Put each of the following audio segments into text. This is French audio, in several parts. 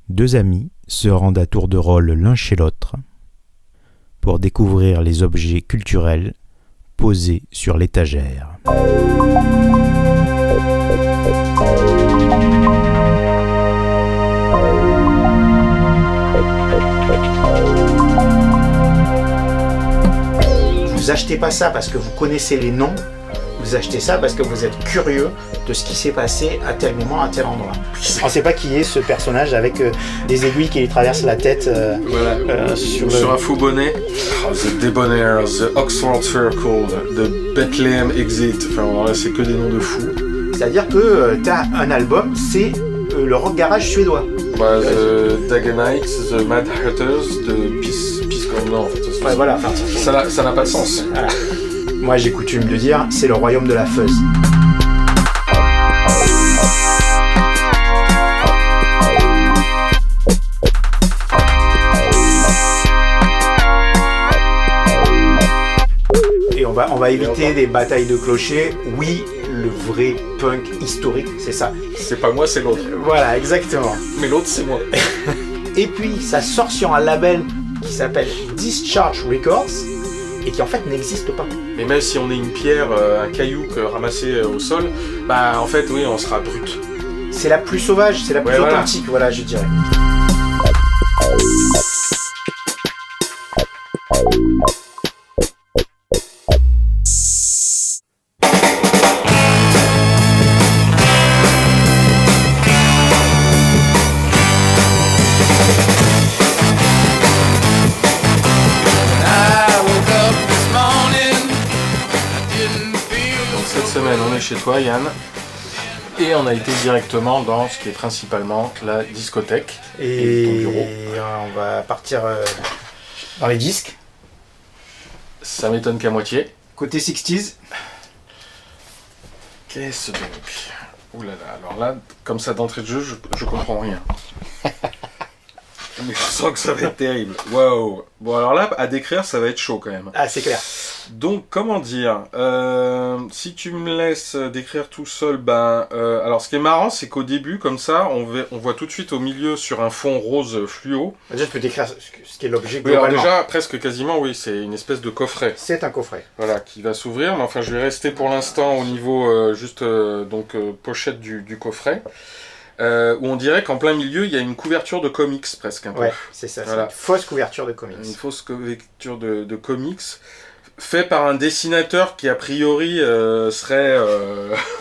Deux amis se rendent à tour de rôle l'un chez l'autre pour découvrir les objets culturels posés sur l'étagère. Vous achetez pas ça parce que vous connaissez les noms, vous achetez ça parce que vous êtes curieux de ce qui s'est passé à tel moment, à tel endroit. On ne sait pas qui est ce personnage avec des aiguilles qui lui traversent la tête sur un faux bonnet. Oh, the Debonair, the Oxford Circle, the Bethlehem Exit. Enfin, voilà, c'est que des noms de fous. C'est-à-dire que tu as un album, c'est le rock garage suédois. The Daganites, the Mad Hatters, the Peace Corner, en fait. Ouais, voilà. Ça n'a pas de sens. Voilà. Moi, j'ai coutume de dire, c'est le royaume de la fuzz. Et on va éviter des batailles de clochers. Oui, le vrai punk historique, c'est ça. C'est pas moi, c'est l'autre. Voilà, exactement. Mais l'autre, c'est moi. Et puis, ça sort sur un label qui s'appelle Discharge Records et qui en fait n'existe pas. Mais même si on est une pierre, un caillou ramassé au sol, bah en fait oui, on sera brut. C'est la plus sauvage, c'est la plus authentique, voilà, je dirais. On est chez toi, Yann, et on a été directement dans ce qui est principalement la discothèque et ton bureau. On va partir dans les disques. Ça m'étonne qu'à moitié. Côté 60s. Qu'est-ce donc? Ouh là là, alors là, comme ça d'entrée de jeu, je comprends rien. Mais je sens que ça va être terrible. Waouh. Bon alors là, à décrire, ça va être chaud quand même. Ah, c'est clair. Donc, comment dire, si tu me laisses décrire tout seul, alors ce qui est marrant, c'est qu'au début, comme ça, on voit tout de suite au milieu sur un fond rose fluo. Déjà, je peux décrire ce qu'est l'objet Oui, alors globalement. déjà, presque quasiment, oui, c'est une espèce de coffret. C'est un coffret. Voilà, qui va s'ouvrir, mais enfin, je vais rester pour l'instant au niveau pochette du coffret. Où on dirait qu'en plein milieu, il y a une couverture de comics, presque un peu. Ouais, c'est ça, voilà. C'est une fausse couverture de comics. Une fausse couverture de comics. Fait par un dessinateur qui a priori serait,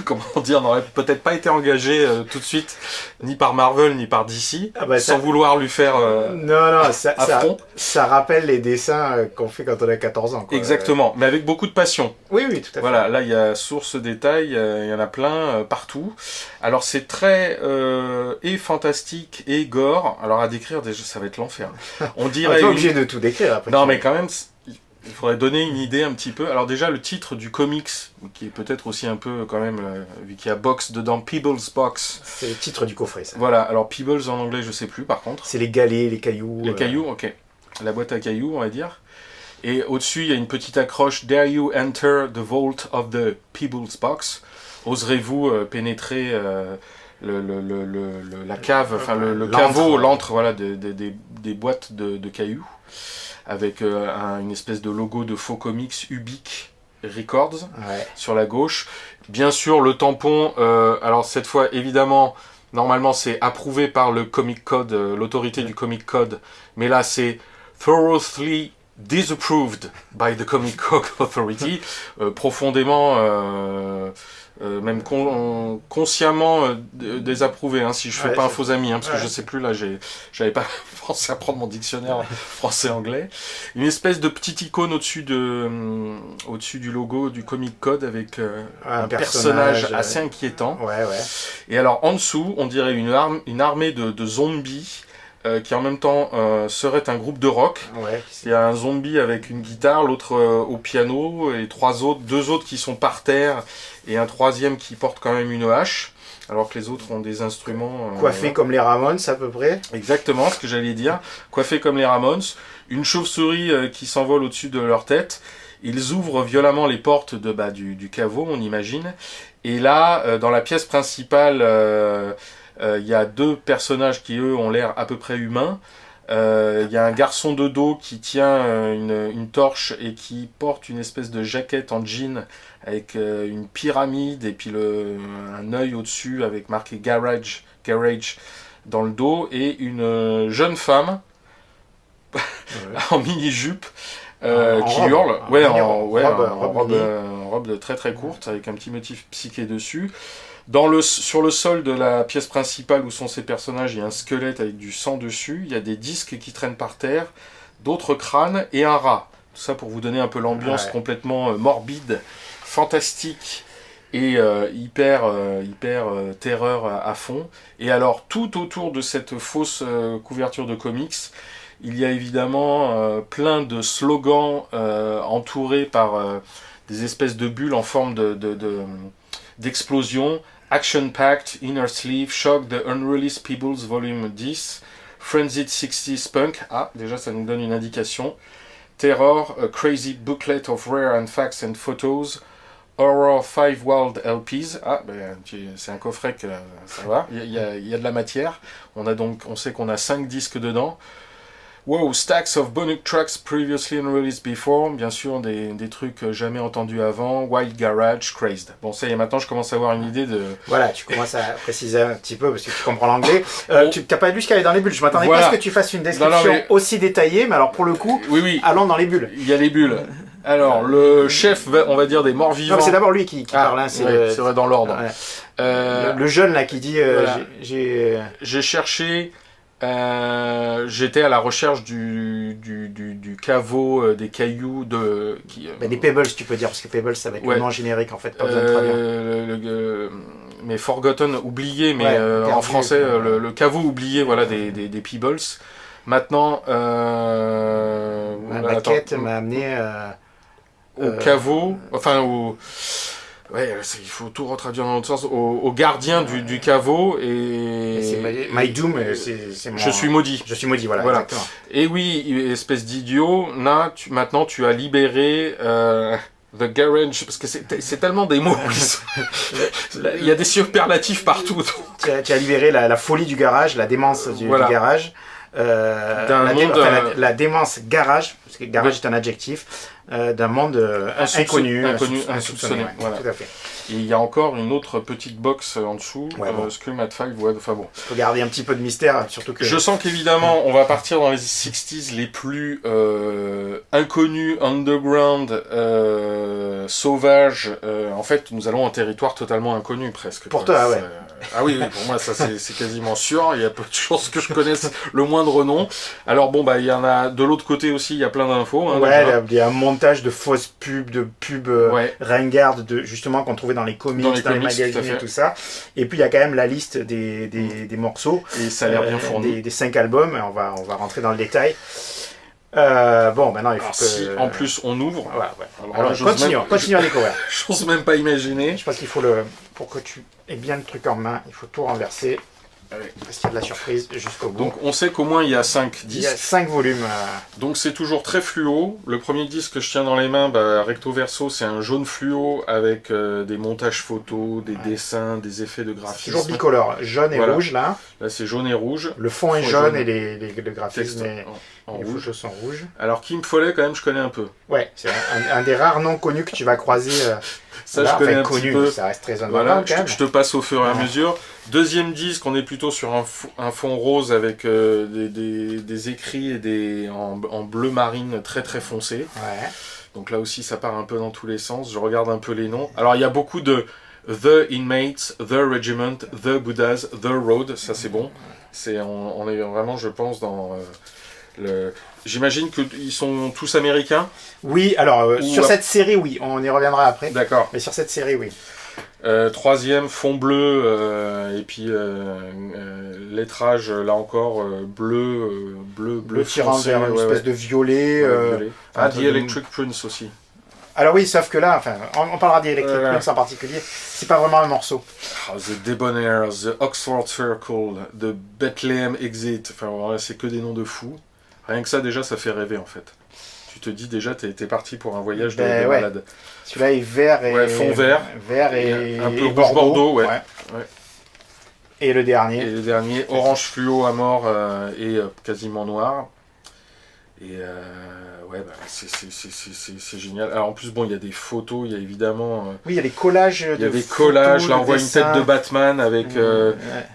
comment dire, n'aurait peut-être pas été engagé tout de suite, ni par Marvel, ni par DC, sans vouloir lui faire non, ça rappelle les dessins qu'on fait quand on a 14 ans. Quoi. Exactement, mais avec beaucoup de passion. Oui, tout à fait. Voilà, là il y a source détail, il y en a plein partout. Alors c'est très et fantastique et gore. Alors à décrire, déjà ça va être l'enfer. On dirait. On n'est pas obligé de tout décrire après. Non, mais quand même. Il faudrait donner une idée un petit peu. Alors déjà, le titre du comics, qui est peut-être aussi un peu quand même, vu qu'il y a box dedans, Peebles Box. C'est le titre du coffret, ça. Voilà, alors Peebles en anglais, je sais plus par contre. C'est les galets, les cailloux. Les cailloux, ok. La boîte à cailloux, on va dire. Et au-dessus, il y a une petite accroche, Dare you enter the vault of the Peebles Box. Oserez-vous pénétrer la cave, enfin le caveau, l'antre, voilà, des boîtes de cailloux. Avec une espèce de logo de faux comics Ubik Records sur la gauche. Bien sûr, le tampon, alors cette fois, évidemment, normalement, c'est approuvé par le Comic Code, l'autorité du Comic Code, mais là, c'est thoroughly disapproved by the Comic Code Authority, profondément... même consciemment désapprouvé, hein, si je fais pas un faux ami, hein, parce que je sais plus, là, j'avais pas pensé à prendre mon dictionnaire français-anglais. Une espèce de petite icône au-dessus du logo du Comic Code avec un personnage assez inquiétant. Et alors, en dessous, on dirait une armée de zombies qui en même temps serait un groupe de rock. Il y a un zombie avec une guitare, l'autre au piano, et deux autres qui sont par terre, et un troisième qui porte quand même une hache, alors que les autres ont des instruments... coiffés comme les Ramones à peu près. Exactement, ce que j'allais dire. Coiffés comme les Ramones. Une chauve-souris qui s'envole au-dessus de leur tête. Ils ouvrent violemment les portes du caveau, on imagine. Et là, dans la pièce principale... Il y a 2 personnages qui, eux, ont l'air à peu près humains. Il y a un garçon de dos qui tient une torche et qui porte une espèce de jaquette en jean avec une pyramide et puis un œil au-dessus avec marqué Garage dans le dos, et une jeune femme en mini-jupe qui hurle, en robe très très courte avec un petit motif psyché dessus. Sur le sol de la pièce principale où sont ces personnages, il y a un squelette avec du sang dessus, il y a des disques qui traînent par terre, d'autres crânes et un rat. Tout ça pour vous donner un peu l'ambiance complètement morbide, fantastique et hyper terreur à fond. Et alors tout autour de cette fausse couverture de comics, il y a évidemment plein de slogans entourés par des espèces de bulles en forme d'explosion. Action-packed, Inner Sleeve, Shock, The Unreleased Peebles, Volume 10, Frenzied 60s Punk, déjà ça nous donne une indication. Terror, A Crazy Booklet of Rare and Facts and Photos, Horror 5 Wild LPs, c'est un coffret que ça va, il y a de la matière, on sait qu'on a 5 disques dedans. Wow, stacks of bonus tracks previously unreleased before, bien sûr des trucs jamais entendus avant, Wild Garage, Crazed. Bon, ça y est, maintenant je commence à avoir une idée de... Voilà, tu commences à préciser un petit peu parce que tu comprends l'anglais. Tu n'as pas lu ce qu'il y avait dans les bulles, je m'attendais pas à ce que tu fasses une description aussi détaillée, mais alors pour le coup, allons dans les bulles. Il y a les bulles. Alors, le chef, on va dire, des morts vivants... Non, c'est d'abord lui qui parle, hein, c'est vrai, dans l'ordre. Ouais. Le jeune là qui dit... J'ai cherché... j'étais à la recherche du caveau, des cailloux des Pebbles, tu peux dire, parce que Pebbles ça va être le nom générique en fait, pas besoin de traduire. Mais Forgotten, oublié, mais en français le caveau oublié, voilà, des Pebbles. Maintenant ma quête m'a amené au caveau, il faut tout retraduire dans l'autre sens. Au gardien du caveau et c'est My Doom, c'est mon... Je suis maudit. Je suis maudit, voilà. Exactement. Et oui, espèce d'idiot, maintenant tu as libéré The Garage, parce que c'est tellement des mots. Il y a des superlatifs partout. Tu as libéré la folie du garage, la démence du garage. La démence garage, parce que garage est un adjectif, d'un monde inconnu, insoupçonné. Voilà. Tout à fait. Et il y a encore une autre petite box en dessous, Scream at 5, enfin bon. Il faut garder un petit peu de mystère, surtout que... Je sens qu'évidemment, on va partir dans les 60s les plus inconnus, underground, sauvages. En fait, nous allons en territoire totalement inconnu, presque. Pour toi, ouais. Ah oui, pour moi, ça c'est quasiment sûr. Il y a peu de chances que je connaisse le moindre nom. Alors bon, il y en a de l'autre côté aussi, il y a plein d'infos. Il y a un montage de fausses pubs, ringardes, justement, qu'on trouvait dans les comics, dans les magazines et tout ça. Et puis il y a quand même la liste des morceaux. Et ça a l'air bien fourni. Des 5 albums, on va rentrer dans le détail. Maintenant il faut si en plus on ouvre. Alors continue à découvrir. J'ose même pas imaginer. Je pense qu'il faut pour que tu aies bien le truc en main, il faut tout renverser. Parce qu'il y a de la surprise jusqu'au bout. Donc on sait qu'au moins il y a 5 disques. Il y a 5 volumes. Donc c'est toujours très fluo. Le premier disque que je tiens dans les mains, recto verso, c'est un jaune fluo avec des montages photos, des dessins, des effets de graphisme. C'est toujours bicolore, jaune et rouge là. Là c'est jaune et rouge. Le fond est jaune et le graphisme en les rouge. photos sont rouges. Alors Kim Follet quand même je connais un peu. Ouais, c'est un des rares noms connus que tu vas croiser. Ça je connais un petit peu. Ça reste très underground quand même. Je te passe au fur et à mesure. Deuxième disque, on est plutôt sur un fond rose avec des écrits et en bleu marine très très foncé. Ouais. Donc là aussi ça part un peu dans tous les sens. Je regarde un peu les noms. Alors il y a beaucoup de The Inmates, The Regiment, The Buddhas, The Road. Ça c'est bon. On est vraiment, je pense, dans J'imagine qu'ils sont tous américains. Oui, alors sur cette série, oui, on y reviendra après. D'accord. Mais sur cette série, oui. Troisième, fond bleu, et puis lettrage, là encore, bleu tirant vers une espèce de violet. The Electric Prince aussi. Alors oui, sauf que là, on parlera d'Electric Prince en particulier, c'est pas vraiment un morceau. The Debonair, The Oxford Circle, The Bethlehem Exit, c'est que des noms de fous. Rien que ça, déjà, ça fait rêver, en fait. Tu te dis, déjà, t'es parti pour un voyage de malade. Celui-là est vert et... fond vert. Vert et un peu rouge bordeaux, ouais. Et le dernier. orange fluo à mort et quasiment noir. Et c'est génial. Alors en plus, bon, il y a des photos, il y a évidemment... oui, il y a des collages. Il y a des collages, là on voit une tête de Batman avec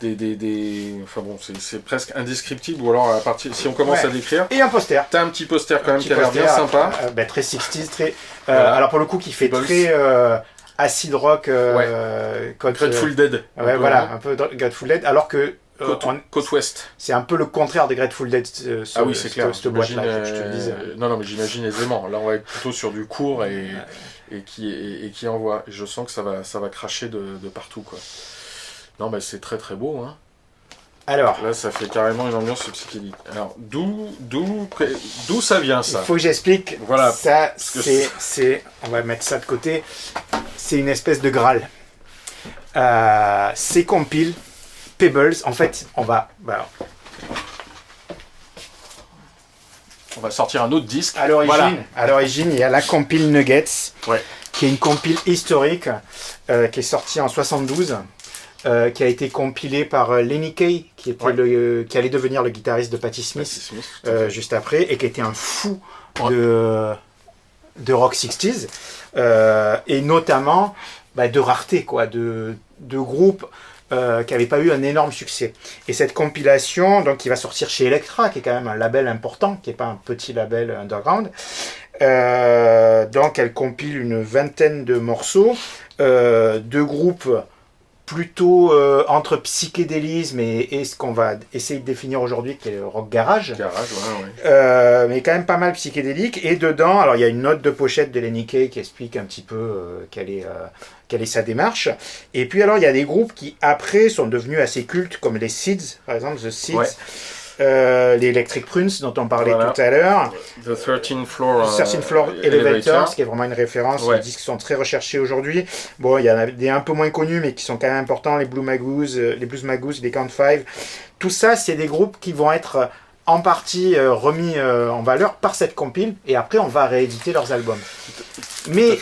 des... Enfin bon, c'est presque indescriptible, ou alors si on commence à décrire... Et un poster. T'as un petit poster quand même qui a l'air bien sympa. Très 60s, très... alors pour le coup, qui fait très... acid rock... Grateful Dead. Voilà, un peu Grateful Dead, alors que... Côte ouest. C'est un peu le contraire de Grateful Dead, c'est clair. Cette boîte-là, je te le disais. Non, mais j'imagine aisément. Là, on va être plutôt sur du court et qui envoie. Et je sens que ça va cracher de partout, quoi. Non, mais c'est très très beau, hein. Alors, là, ça fait carrément une ambiance psychédélique. Alors, d'où ça vient, ça? Il faut que j'explique. Voilà. Ça, on va mettre ça de côté. C'est une espèce de Graal. C'est compile. Pebbles, en fait, on va sortir un autre disque. À l'origine, il y a la compile Nuggets, qui est une compile historique, qui est sortie en 72, qui a été compilée par Lenny Kaye, qui allait devenir le guitariste de Patti Smith, juste après, et qui était un fou de rock 60s, et notamment de rareté, quoi, de groupes qui n'avait pas eu un énorme succès. Et cette compilation, donc, qui va sortir chez Elektra, qui est quand même un label important, qui n'est pas un petit label underground, donc elle compile une vingtaine de morceaux, de groupes plutôt entre psychédélisme et ce qu'on va essayer de définir aujourd'hui, qui est le rock garage. Mais quand même pas mal psychédélique. Et dedans, alors il y a une note de pochette de Lenny Kaye qui explique un petit peu quelle est sa démarche. Et puis alors il y a des groupes qui après sont devenus assez cultes, comme les Seeds, par exemple, The Seeds. Les Electric Prunes dont on parlait tout à l'heure. The 13th Floor Elevator, ce qui est vraiment une référence. Les disques sont très recherchés aujourd'hui. Bon, il y en a des un peu moins connus, mais qui sont quand même importants. Les Blues Magoos, les Count Five. Tout ça, c'est des groupes qui vont être en partie remis en valeur par cette compile. Et après, on va rééditer leurs albums. Mais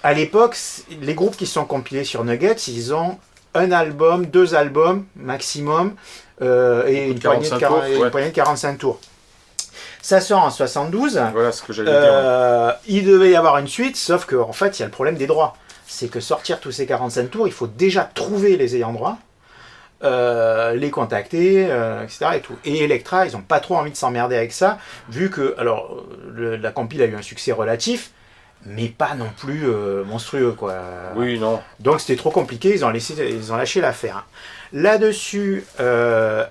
à l'époque, les groupes qui sont compilés sur Nuggets, ils ont un album, 2 albums maximum. Et une poignée de 45 tours. Ça sort en 72. Voilà ce que j'allais dire. Il devait y avoir une suite, sauf qu'en fait, il y a le problème des droits. C'est que sortir tous ces 45 tours, il faut déjà trouver les ayants droit, les contacter, etc. Et tout. Et Elektra, ils n'ont pas trop envie de s'emmerder avec ça, vu que la compile a eu un succès relatif, mais pas non plus monstrueux, quoi. Oui, non. Donc c'était trop compliqué, ils ont lâché l'affaire. Là-dessus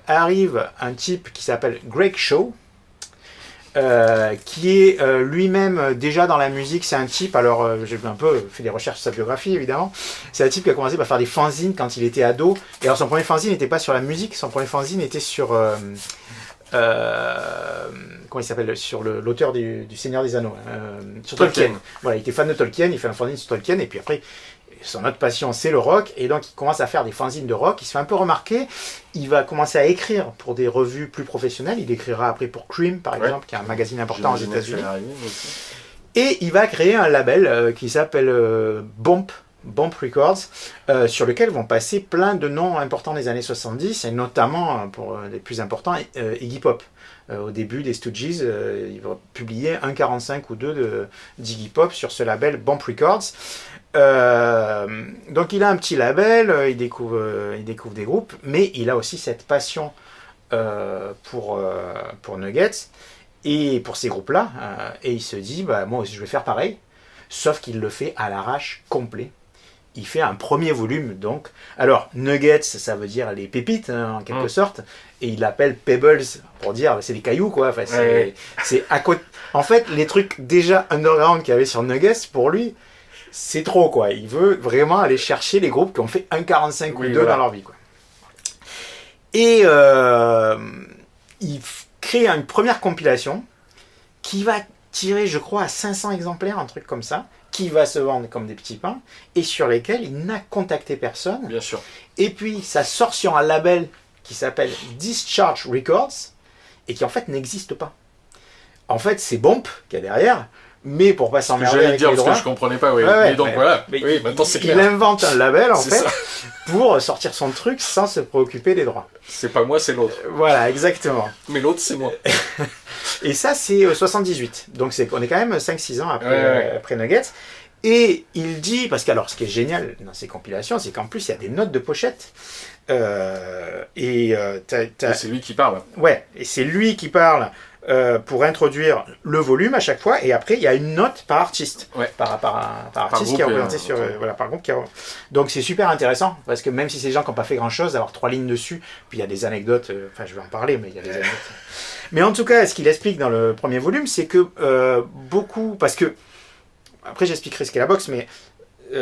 arrive un type qui s'appelle Greg Shaw, qui est lui-même déjà dans la musique. C'est un type, alors j'ai un peu fait des recherches sur sa biographie évidemment, c'est un type qui a commencé par faire des fanzines quand il était ado. Et alors son premier fanzine n'était pas sur la musique, son premier fanzine était sur... comment il s'appelle, sur l'auteur du Seigneur des Anneaux, sur Tolkien. Voilà, il était fan de Tolkien, il fait un fanzine sur Tolkien, et puis après, son autre passion, c'est le rock, et donc il commence à faire des fanzines de rock, il se fait un peu remarquer, il va commencer à écrire pour des revues plus professionnelles, il écrira après pour Cream, par exemple, qui est un magazine important aux États-Unis, et il va créer un label qui s'appelle Bump Records, sur lequel vont passer plein de noms importants des années 70, et notamment, pour les plus importants, Iggy Pop. Au début des Stooges, il va publier un 45 ou 2 d'Iggy Pop sur ce label Bump Records. Donc il a un petit label, il découvre des groupes, mais il a aussi cette passion pour Nuggets et pour ces groupes-là, et il se dit, moi aussi je vais faire pareil, sauf qu'il le fait à l'arrache complet. Il fait un premier volume, donc. Alors, Nuggets, ça veut dire les pépites, hein, en quelque sorte. Et il l'appelle Pebbles, pour dire, c'est des cailloux, quoi. Enfin, c'est à côté. En fait, les trucs déjà underground qu'il y avait sur Nuggets, pour lui, c'est trop, quoi. Il veut vraiment aller chercher les groupes qui ont fait un 45 ou 2 dans leur vie, quoi. Et il crée une première compilation qui va tirer, je crois, à 500 exemplaires, un truc comme ça, qui va se vendre comme des petits pains, et sur lesquels il n'a contacté personne. Bien sûr. Et puis, ça sort sur un label qui s'appelle Discharge Records, et qui en fait n'existe pas. En fait, c'est Bump qui est derrière, mais pour pas s'emmerder j'allais avec dire les parce droits. que je comprenais pas, oui. Ouais, mais donc voilà, oui, maintenant c'est clair. Il invente un label en fait ça. pour sortir son truc sans se préoccuper des droits. C'est pas moi, c'est l'autre. Voilà, exactement. Mais l'autre, c'est moi. Et ça, c'est 78. Donc on est quand même 5-6 ans après Nuggets. Et il dit, parce que alors ce qui est génial dans ces compilations, c'est qu'en plus il y a des notes de pochette. Et c'est lui qui parle. Ouais, et c'est lui qui parle pour introduire le volume à chaque fois, et après il y a une note par artiste, par artiste groupe, qui est représenté sur par groupe donc c'est super intéressant parce que même si c'est des gens qui n'ont pas fait grand chose, d'avoir 3 lignes dessus, puis il y a des anecdotes, enfin je vais en parler, mais il y a des anecdotes. Mais en tout cas, ce qu'il explique dans le premier volume, c'est que beaucoup, parce que après j'expliquerai ce qu'est la box, mais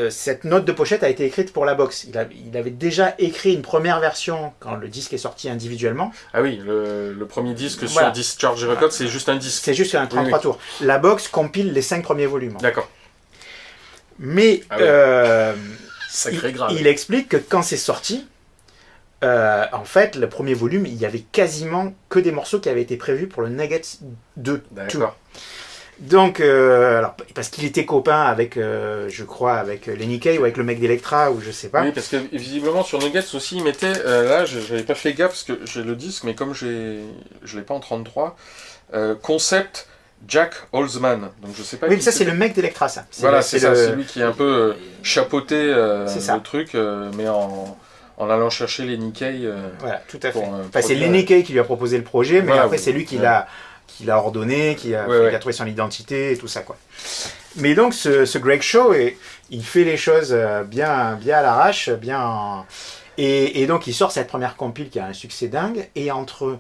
cette note de pochette a été écrite pour la box. Il avait déjà écrit une première version quand le disque est sorti individuellement. Ah oui, le premier disque sur Discharge Records, c'est juste un disque. C'est juste un 33 tours. La box compile les 5 premiers volumes. D'accord. Mais sacré grave. Il explique que quand c'est sorti, en fait, le premier volume, il y avait quasiment que des morceaux qui avaient été prévus pour le Nuggets 2. D'accord. Donc, alors, parce qu'il était copain avec, je crois, avec Lenny Kaye ou avec le mec d'Electra, ou je sais pas. Oui, parce que visiblement sur Nuggets aussi, il mettait, là, j'avais pas fait gaffe parce que j'ai le disque, mais comme je l'ai pas en 33, concept Jack Holzman. Donc je sais pas. Oui, mais ça c'est le mec d'Electra, ça. Voilà, c'est lui qui a un peu chapeauté le truc, mais en allant chercher Lenny Kaye. Voilà, tout à fait. Enfin, c'est Lenny Kaye qui lui a proposé le projet, mais après c'est lui qui l'a ordonné, qui a trouvé son identité et tout ça, quoi. Mais donc ce Greg Shaw, il fait les choses bien à l'arrache, et donc il sort cette première compile qui a un succès dingue, et entre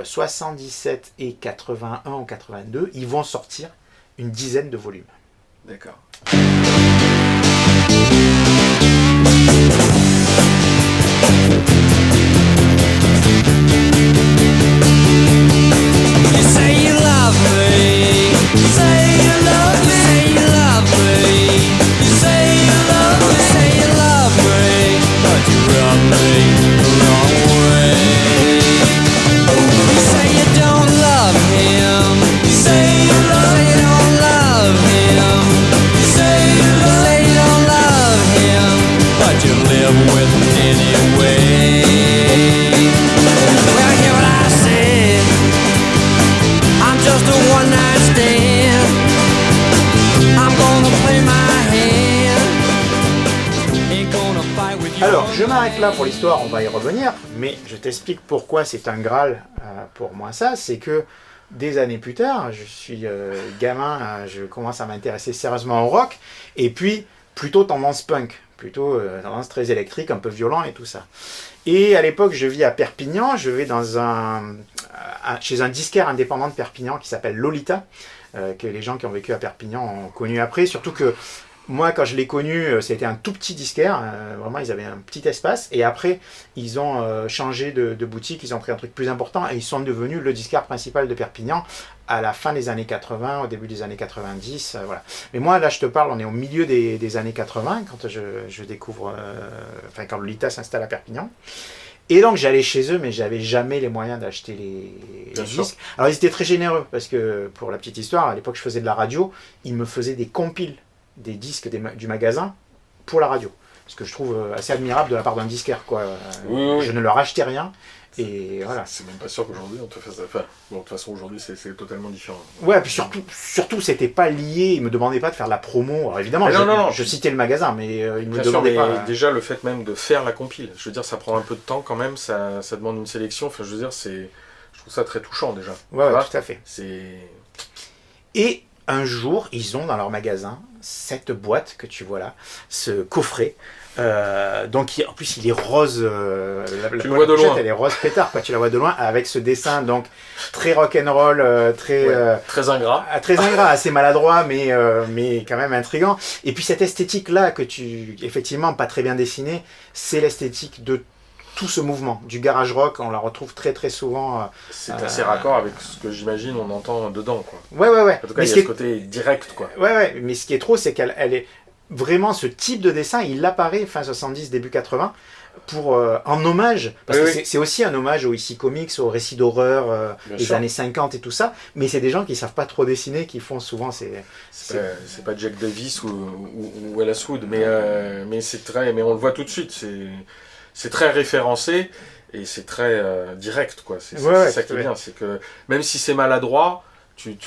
77 et 81 ou 82, ils vont sortir une dizaine de volumes. D'accord. Je m'arrête là pour l'histoire, on va y revenir, mais je t'explique pourquoi c'est un Graal pour moi ça, c'est que des années plus tard, je suis gamin, je commence à m'intéresser sérieusement au rock, et puis plutôt tendance punk, plutôt tendance très électrique, un peu violent et tout ça. Et à l'époque, je vis à Perpignan, je vais chez un disquaire indépendant de Perpignan qui s'appelle Lolita, que les gens qui ont vécu à Perpignan ont connu après, surtout que moi, quand je l'ai connu, c'était un tout petit disquaire, vraiment, ils avaient un petit espace, et après, ils ont changé de boutique, ils ont pris un truc plus important, et ils sont devenus le disquaire principal de Perpignan à la fin des années 80, au début des années 90, voilà. Mais moi, là, je te parle, on est au milieu des années 80, quand je découvre, quand Lolita s'installe à Perpignan. Et donc j'allais chez eux, mais j'avais jamais les moyens d'acheter les disques. Alors ils étaient très généreux, parce que, pour la petite histoire, à l'époque, je faisais de la radio, ils me faisaient des compiles des disques du magasin pour la radio, ce que je trouve assez admirable de la part d'un disquaire, quoi. Oui. Je ne leur achetais rien, et voilà. C'est même pas sûr qu'aujourd'hui on te fasse ça. Enfin, bon, de toute façon aujourd'hui c'est totalement différent. Ouais, puis surtout c'était pas lié, ils me demandaient pas de faire de la promo. Alors évidemment, je citais le magasin, mais ils me demandaient pas. Déjà le fait même de faire la compile, je veux dire, ça prend un peu de temps quand même, ça demande une sélection. Enfin, je veux dire, je trouve ça très touchant déjà. Ouais, tout à fait. C'est. Et un jour, ils ont dans leur magasin cette boîte que tu vois là, ce coffret. Donc en plus il est rose, tu le vois de loin. Elle est rose pétard, quoi. Tu la vois de loin avec ce dessin donc très rock'n'roll, très ingrat, assez maladroit, mais quand même intriguant. Et puis cette esthétique là que effectivement pas très bien dessinée, c'est l'esthétique de tout ce mouvement du garage rock, on la retrouve très très souvent. C'est assez raccord avec ce que j'imagine on entend dedans, quoi. Ouais. En tout cas, il y a ce côté direct, quoi. Ouais, mais ce qui est trop, c'est qu'elle est vraiment, ce type de dessin, il apparaît fin 70, début 80, en hommage, parce que c'est aussi un hommage aux EC Comics, aux récits d'horreur des années 50 et tout ça, mais c'est des gens qui savent pas trop dessiner, qui font souvent c'est pas Jack Davis ou Wallace Wood, mais c'est très, mais on le voit tout de suite, c'est très référencé et c'est très direct, quoi. C'est ça qui est bien, c'est que même si c'est maladroit, il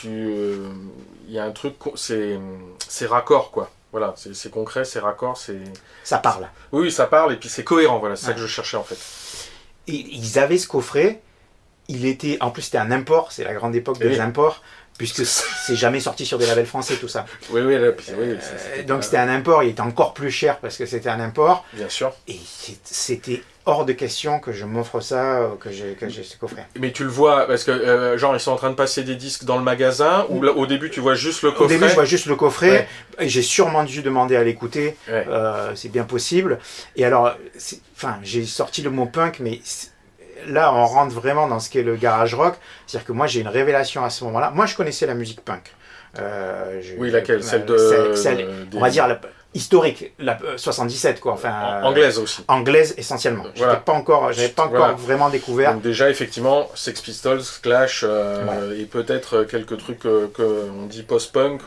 y a un truc, c'est raccord, quoi. Voilà, c'est concret, c'est raccord, ça parle. Oui, ça parle et puis c'est cohérent, voilà, c'est ça que je cherchais en fait. Et ils avaient ce coffret, en plus c'était un import, c'est la grande époque des imports, puisque c'est jamais sorti sur des labels français tout ça. Oui, donc c'était un import, il était encore plus cher parce que c'était un import. Bien sûr. Et c'était hors de question que je m'offre ça, que j'ai ce coffret. Mais tu le vois, parce que genre ils sont en train de passer des disques dans le magasin, ou au début tu vois juste le coffret. Au début je vois juste le coffret, et j'ai sûrement dû demander à l'écouter, c'est bien possible. Et alors, j'ai sorti le mot punk, mais là on rentre vraiment dans ce qu'est le garage rock, c'est-à-dire que moi j'ai une révélation à ce moment-là. Moi je connaissais la musique punk. Laquelle? Celle on va dire historique, la 77 quoi, anglaise aussi. Anglaise essentiellement. J'avais pas encore vraiment découvert. Donc déjà effectivement Sex Pistols, Clash et peut-être quelques trucs qu'on dit post-punk.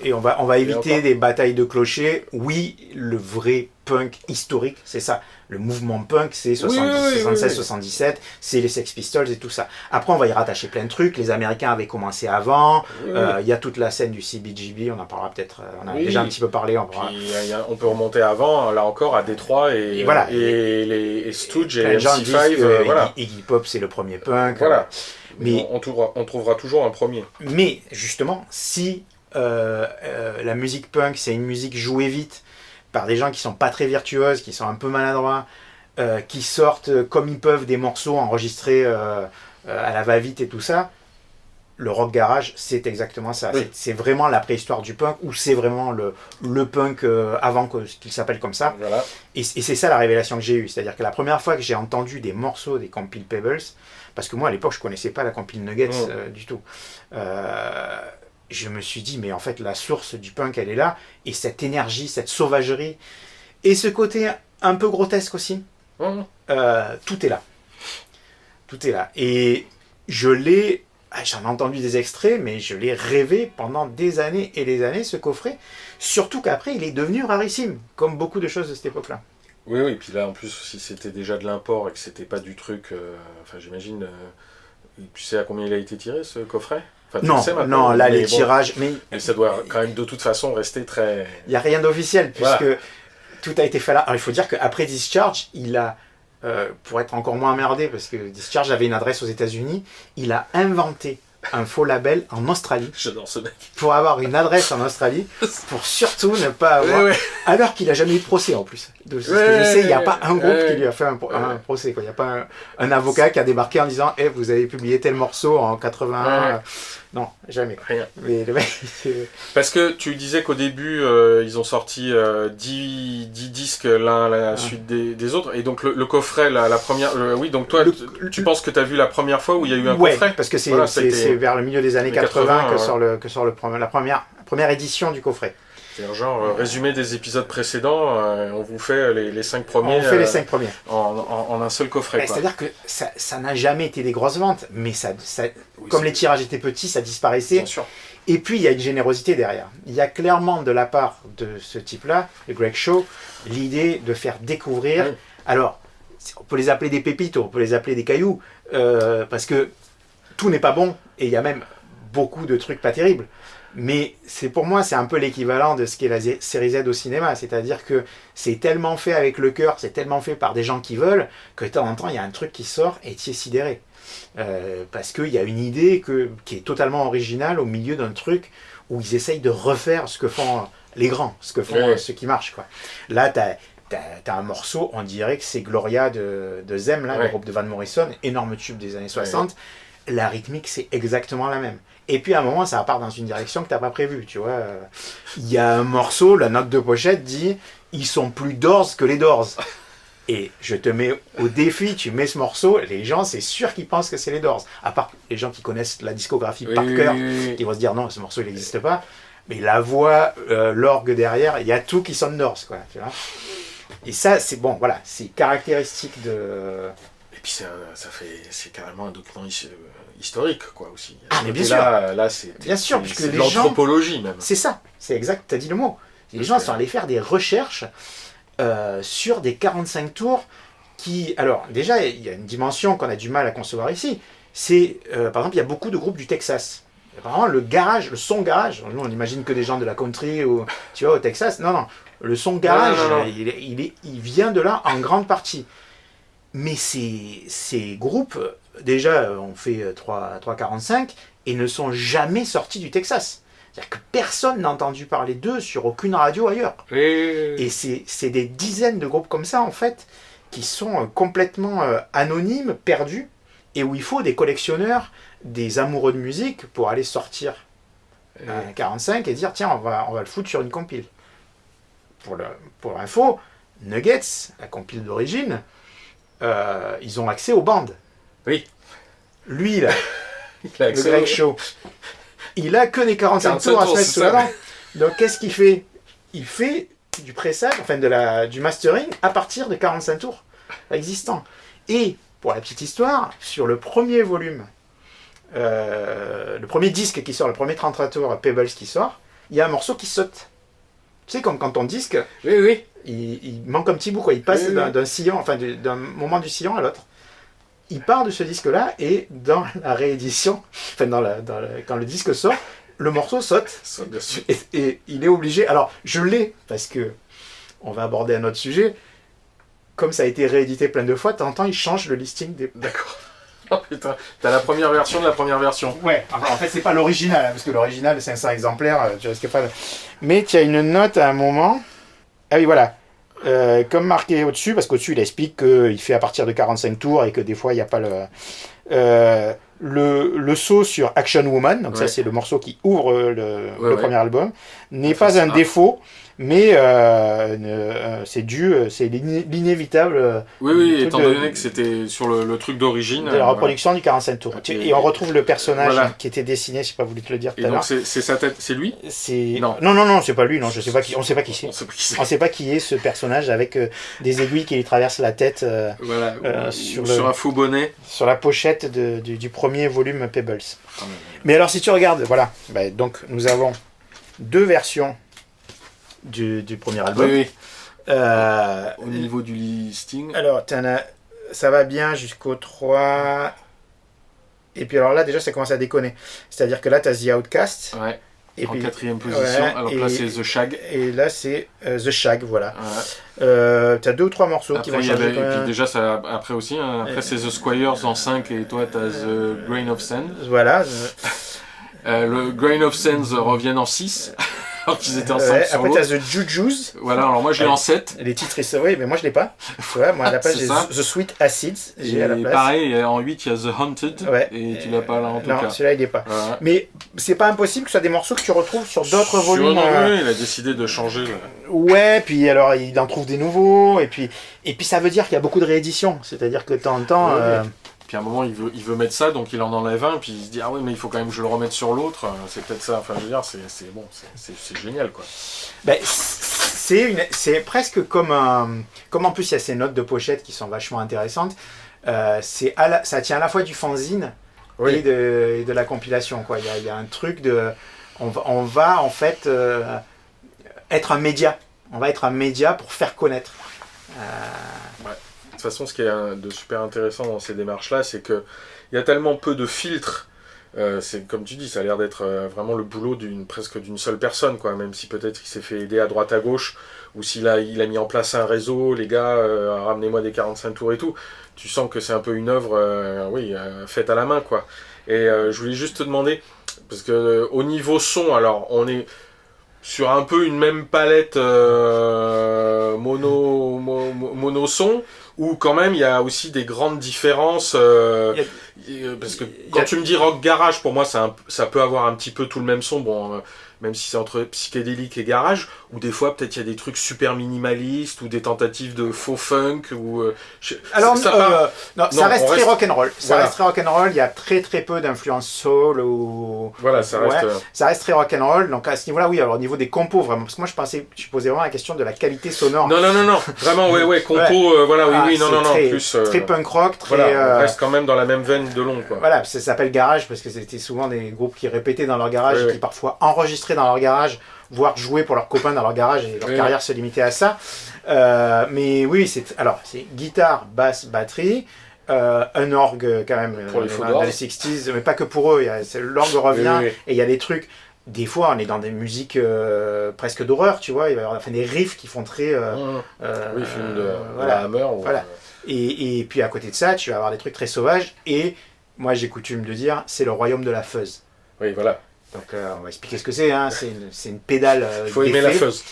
Et on va éviter des batailles de clochers. Oui, le vrai punk historique, c'est ça. Le mouvement punk, c'est 76-77, c'est les Sex Pistols et tout ça. Après, on va y rattacher plein de trucs. Les Américains avaient commencé avant. Il y a toute la scène du CBGB, on en parlera peut-être. On a déjà un petit peu parlé. On peut remonter avant, là encore, à Détroit et les Stooges et MC5. Iggy Pop, c'est le premier punk. Voilà. Mais on trouvera toujours un premier. Mais justement, si la musique punk, c'est une musique jouée vite, par des gens qui sont pas très virtuoses, qui sont un peu maladroits, qui sortent comme ils peuvent des morceaux enregistrés à la va-vite et tout ça, le rock garage, c'est exactement ça. Oui. C'est vraiment la préhistoire du punk, ou c'est vraiment le punk avant qu'il s'appelle comme ça. Voilà. Et c'est ça la révélation que j'ai eue. C'est-à-dire que la première fois que j'ai entendu des morceaux des Compile Pebbles, parce que moi à l'époque je connaissais pas la Compile Nuggets du tout, je me suis dit, mais en fait, la source du punk, elle est là. Et cette énergie, cette sauvagerie, et ce côté un peu grotesque aussi, tout est là. Tout est là. Et j'en ai entendu des extraits, mais je l'ai rêvé pendant des années et des années, ce coffret. Surtout qu'après, il est devenu rarissime, comme beaucoup de choses de cette époque-là. Oui, et puis là, en plus, si c'était déjà de l'import et que c'était pas du truc... j'imagine... tu sais à combien il a été tiré, ce coffret ? Non, là les tirages... Mais ça doit quand même de toute façon rester très... Il n'y a rien d'officiel, puisque tout a été fait là. Alors il faut dire qu'après Discharge, il a, pour être encore moins emmerdé, parce que Discharge avait une adresse aux États-Unis, il a inventé un faux label en Australie. J'adore ce mec. Pour avoir une adresse en Australie, pour surtout ne pas avoir... Alors qu'il n'a jamais eu de procès en plus. De ce que je sais, il n'y a pas un groupe qui lui a fait un procès. Il n'y a pas un avocat qui a débarqué en disant « vous avez publié tel morceau en 81 ». Non, jamais. Rien. Mais le mec, parce que tu disais qu'au début, ils ont sorti 10 disques l'un à la suite des autres. Et donc le coffret, la première... oui, donc toi, tu penses que tu as vu la première fois où il y a eu un coffret ? Parce que c'est vers le milieu des années 80 que sort la première édition du coffret. C'est genre résumé des épisodes précédents, on vous fait les 5 premiers. On fait les 5 premiers. En un seul coffret. C'est-à-dire que ça n'a jamais été des grosses ventes, mais comme les tirages étaient petits, ça disparaissait. Bien sûr. Et puis il y a une générosité derrière. Il y a clairement de la part de ce type-là, le Greg Shaw, l'idée de faire découvrir. Oui. Alors, on peut les appeler des pépites, on peut les appeler des cailloux, parce que tout n'est pas bon, et il y a même beaucoup de trucs pas terribles. Mais pour moi, c'est un peu l'équivalent de ce qu'est la série Z au cinéma. C'est-à-dire que c'est tellement fait avec le cœur, c'est tellement fait par des gens qui veulent, que de temps en temps, il y a un truc qui sort et tu es sidéré. Parce qu'il y a une idée qui est totalement originale au milieu d'un truc où ils essayent de refaire ce que font les grands, ce que font ceux qui marchent, quoi. Là, t'as un morceau, on dirait que c'est Gloria de Zem, le groupe de Van Morrison, énorme tube des années 60. La rythmique, c'est exactement la même. Et puis à un moment, ça part dans une direction que tu n'as pas prévue, tu vois. Il y a un morceau, la note de pochette dit « Ils sont plus Doors que les Doors ». Et je te mets au défi, tu mets ce morceau, les gens, c'est sûr qu'ils pensent que c'est les Doors. À part les gens qui connaissent la discographie par cœur, qui vont se dire « Non, ce morceau, il n'existe pas ». Mais la voix, l'orgue derrière, il y a tout qui sonne Doors, quoi, tu vois. Et ça, c'est bon, voilà, c'est caractéristique de... Et puis c'est carrément un document historique, quoi, aussi. Ah, mais bien sûr. Là, c'est de l'anthropologie, même. C'est ça, c'est exact, t'as dit le mot. Les gens sont allés faire des recherches sur des 45 tours qui... Alors, déjà, il y a une dimension qu'on a du mal à concevoir ici. C'est, par exemple, il y a beaucoup de groupes du Texas. Apparemment, le son garage, nous on imagine que des gens de la country ou, tu vois, au Texas. Non. Le son garage, non. Il vient de là en grande partie. Mais ces groupes, déjà, ont fait 3,45 et ne sont jamais sortis du Texas. C'est-à-dire que personne n'a entendu parler d'eux sur aucune radio ailleurs. Et c'est des dizaines de groupes comme ça, en fait, qui sont complètement anonymes, perdus, et où il faut des collectionneurs, des amoureux de musique pour aller sortir un 45 et dire tiens, on va le foutre sur une compile. Pour info, Nuggets, la compile d'origine, ils ont accès aux bandes. Oui. Lui, là, le Greg Shaw, il a que des 45 tours à se mettre sous la dent. Donc qu'est-ce qu'il fait? Il fait du pressage, enfin du mastering à partir de 45 tours existants. Et pour la petite histoire, sur le premier volume, le premier disque qui sort, le premier 33 tours Pebbles qui sort, il y a un morceau qui saute. Tu sais, comme quand ton disque, oui. Il manque un petit bout, quoi. Il passe d'un sillon, enfin d'un moment du sillon à l'autre. Il part de ce disque-là et dans la réédition, enfin quand le disque sort, le morceau saute. Et il est obligé. Alors, je l'ai parce que on va aborder un autre sujet. Comme ça a été réédité plein de fois, de temps en temps, il change le listing des. D'accord. Oh putain, t'as la première version de la première version. Ouais, en fait, c'est pas l'original, hein, parce que l'original, 500 exemplaires, tu risques pas de... Mais tu as une note à un moment. Ah oui, voilà. Comme marqué au-dessus, parce qu'au-dessus, il explique qu'il fait à partir de 45 tours et que des fois, il n'y a pas le saut sur Action Woman, donc ça, c'est le morceau qui ouvre le premier album, n'est pas un défaut. Mais c'est l'inévitable. Oui, étant donné que c'était sur le truc d'origine. De la reproduction du 45 tours. Et on retrouve le personnage qui était dessiné, je sais pas voulu te le dire tout à l'heure. Donc c'est sa tête, c'est lui? Non, c'est pas lui, non, on sait pas qui c'est. On sait pas qui est ce personnage avec des aiguilles qui lui traversent la tête sur un faux bonnet. Sur la pochette du premier volume Pebbles. Mais alors si tu regardes, voilà, donc nous avons deux versions du premier album. Oui. Au niveau du listing. Alors, ça va bien jusqu'au 3. Et puis alors là, déjà, ça commence à déconner. C'est-à-dire que là, tu as The Outcast. Ouais. Et en 4e position. Alors là, c'est The Shag. Et là, c'est The Shag, voilà. Ouais. Tu as 2 ou 3 morceaux après, qui vont changer. Et puis déjà, ça, après aussi, après, c'est The Squires en 5 et toi, tu as The Grain of Sand. Voilà. Le Grain of Sands revient en 6. Alors qu'ils étaient ensemble sur après, tu as The Jujus. Voilà, alors moi, je l'ai en 7. Les titres, oui, mais moi, je l'ai pas. Tu vois, moi, à la place, j'ai The Sweet Acids. J'ai à la place. Pareil, en 8, il y a The Haunted. Ouais. Et tu l'as pas là, en tout cas. Non, celui-là, il n'est pas. Mais c'est pas impossible que ce soit des morceaux que tu retrouves sur d'autres volumes. Oui, il a décidé de changer. Ouais, puis alors, il en trouve des nouveaux. Et puis ça veut dire qu'il y a beaucoup de rééditions. C'est-à-dire que de temps en temps... Puis à un moment, il veut mettre ça, donc il en enlève un, puis il se dit, ah oui, mais il faut quand même que je le remette sur l'autre. C'est peut-être ça. Enfin, je veux dire, c'est génial, quoi. C'est presque comme en plus il y a ces notes de pochette qui sont vachement intéressantes. Ça tient à la fois du fanzine et de la compilation, quoi. Il y a un truc de... On va en fait être un média. On va être un média pour faire connaître. Ouais. De toute façon, ce qui est de super intéressant dans ces démarches-là, c'est qu'il y a tellement peu de filtres. C'est comme tu dis, ça a l'air d'être vraiment le boulot presque d'une seule personne, quoi. Même si peut-être il s'est fait aider à droite à gauche, ou s'il a mis en place un réseau, les gars, ramenez-moi des 45 tours et tout. Tu sens que c'est un peu une œuvre faite à la main, quoi. Et je voulais juste te demander, parce que au niveau son, alors on est sur un peu une même palette mono son, où quand même il y a aussi des grandes différences. Parce que quand tu me dis rock garage, pour moi ça peut avoir un petit peu tout le même son. Bon, même si c'est entre psychédélique et garage, ou des fois peut-être il y a des trucs super minimalistes ou des tentatives de faux funk ou alors ça reste très rock'n'roll. Ça reste très rock'n'roll. Il y a très très peu d'influence soul ou voilà, ça reste ça reste très rock'n'roll. Donc à ce niveau-là, oui. Alors au niveau des compos, vraiment, parce que moi je posais vraiment la question de la qualité sonore. Non, vraiment compo, voilà, oui, non, plus très punk rock, très. Voilà, on reste quand même dans la même veine de long, quoi. Voilà, ça s'appelle garage parce que c'était souvent des groupes qui répétaient dans leur garage et qui parfois enregistraient dans leur garage, voire jouaient pour leurs copains dans leur garage et leur carrière se limitait à ça. Mais oui, c'est guitare, basse, batterie, un orgue quand même pour les dans les 60s, mais pas que pour eux. L'orgue revient et il y a des trucs. Des fois, on est dans des musiques presque d'horreur, tu vois. Il va y avoir des riffs qui font très. Film de la Hammer. Voilà. Et puis à côté de ça, tu vas avoir des trucs très sauvages. Et moi, j'ai coutume de dire, c'est le royaume de la fuzz. Oui, voilà. Donc on va expliquer ce que c'est. Hein. C'est une pédale. Il faut aimer la fuzz.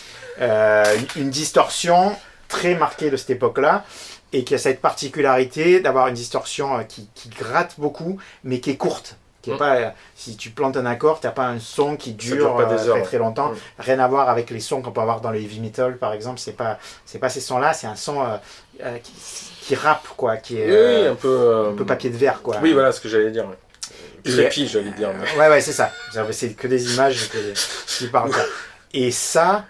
Une distorsion très marquée de cette époque-là et qui a cette particularité d'avoir une distorsion qui gratte beaucoup, mais qui est courte. Qui est pas, si tu plantes un accord, tu n'as pas un son qui dure pas des heures, très longtemps. Rien à voir avec les sons qu'on peut avoir dans le heavy metal, par exemple. C'est pas ces sons-là. C'est un son qui rappe, quoi, qui est un peu papier de verre, quoi. Oui, voilà ce que j'allais dire. Crépi, j'allais dire. Ouais, c'est ça. C'est que des images qui parlent. Et ça,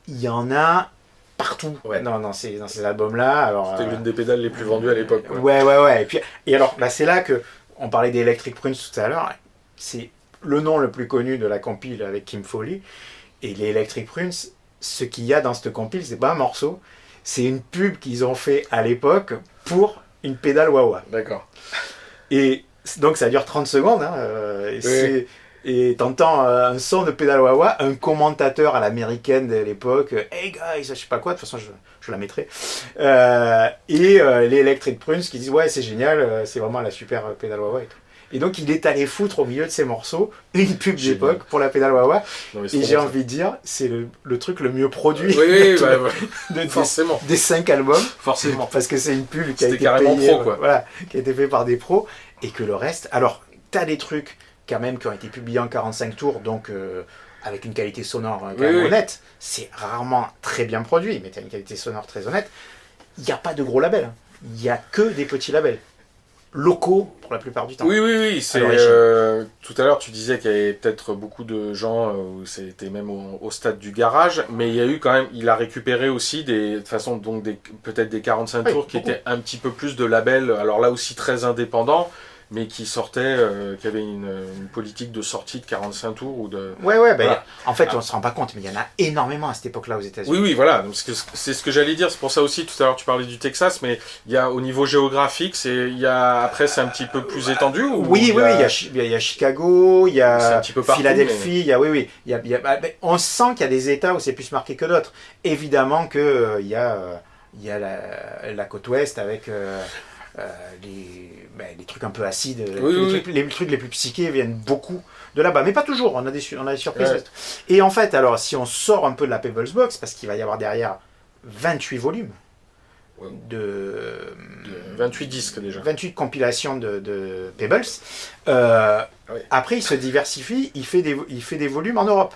il y en a partout dans ces albums-là. C'était l'une des pédales les plus vendues à l'époque. Ouais. Et alors, c'est là que on parlait d'Electric Prince tout à l'heure. C'est le nom le plus connu de la compile avec Kim Foley. Et les Electric Prince, ce qu'il y a dans cette compile, c'est pas un morceau. C'est une pub qu'ils ont fait à l'époque pour une pédale wah-wah. D'accord. Et donc ça dure 30 secondes. Et t'entends un son de pédale wah-wah, un commentateur à l'américaine de l'époque, hey guys, je sais pas quoi, de toute façon je la mettrai. Les Electric Prince qui disent ouais, c'est génial, c'est vraiment la super pédale wah-wah et tout. Et donc il est allé foutre au milieu de ses morceaux une pub d'époque pour la pédale wah-wah. Et j'ai envie de dire, c'est le truc le mieux produit forcément. Des 5 albums. Forcément. Parce que c'est une pub qui a été carrément payée, pro, quoi. Voilà, qui a été fait par des pros. Et que le reste, alors t'as des trucs quand même qui ont été publiés en 45 tours, donc avec une qualité sonore quand même honnête. C'est rarement très bien produit, mais t'as une qualité sonore très honnête. Il n'y a pas de gros labels. Il n'y a que des petits labels. Locaux pour la plupart du temps. Oui. C'est, tout à l'heure, tu disais qu'il y avait peut-être beaucoup de gens où c'était même au stade du garage, mais il y a eu quand même, il a récupéré aussi peut-être des 45 tours qui étaient un petit peu plus de labels, alors là aussi très indépendants, mais qui sortaient, qui avaient une politique de sortie de 45 tours ou de. Voilà. En fait, on se rend pas compte, mais il y en a énormément à cette époque-là aux États-Unis. Oui, voilà. Donc, c'est ce que j'allais dire. C'est pour ça aussi, tout à l'heure, tu parlais du Texas, mais il y a au niveau géographique, après, c'est un petit peu plus étendu. Oui, il y a Chicago, il y a Philadelphie, mais... on sent qu'il y a des États où c'est plus marqué que d'autres. Évidemment que il y a la côte ouest avec. Les trucs un peu acides, les trucs les plus psychés viennent beaucoup de là-bas, mais pas toujours, on a des surprises. Ouais. Et en fait, alors si on sort un peu de la Pebbles Box, parce qu'il va y avoir derrière 28 volumes de 28 disques déjà. 28 compilations de Pebbles, après il se diversifie, il fait des volumes en Europe.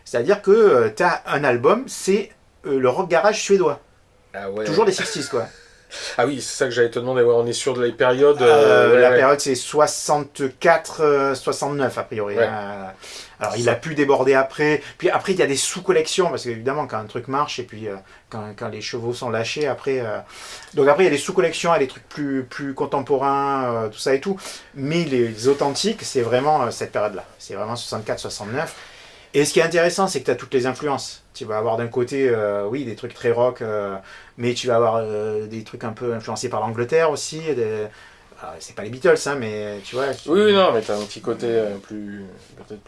C'est-à-dire que tu as un album, c'est le rock garage suédois. Toujours les 60s, quoi. Ah oui, c'est ça que j'allais te demander. On est sur les périodes. La période, c'est 64-69 a priori. Alors, il a pu déborder après. Puis après, il y a des sous-collections parce qu'évidemment, quand un truc marche et puis quand les chevaux sont lâchés, après. Donc après, il y a des sous-collections, il y a des trucs plus contemporains, tout ça et tout. Mais les authentiques, c'est vraiment cette période-là. C'est vraiment 64-69. Et ce qui est intéressant, c'est que tu as toutes les influences. Tu vas avoir d'un côté, des trucs très rock, mais tu vas avoir des trucs un peu influencés par l'Angleterre aussi. C'est pas les Beatles, hein, mais tu vois. Oui, non, mais tu as un petit côté peut-être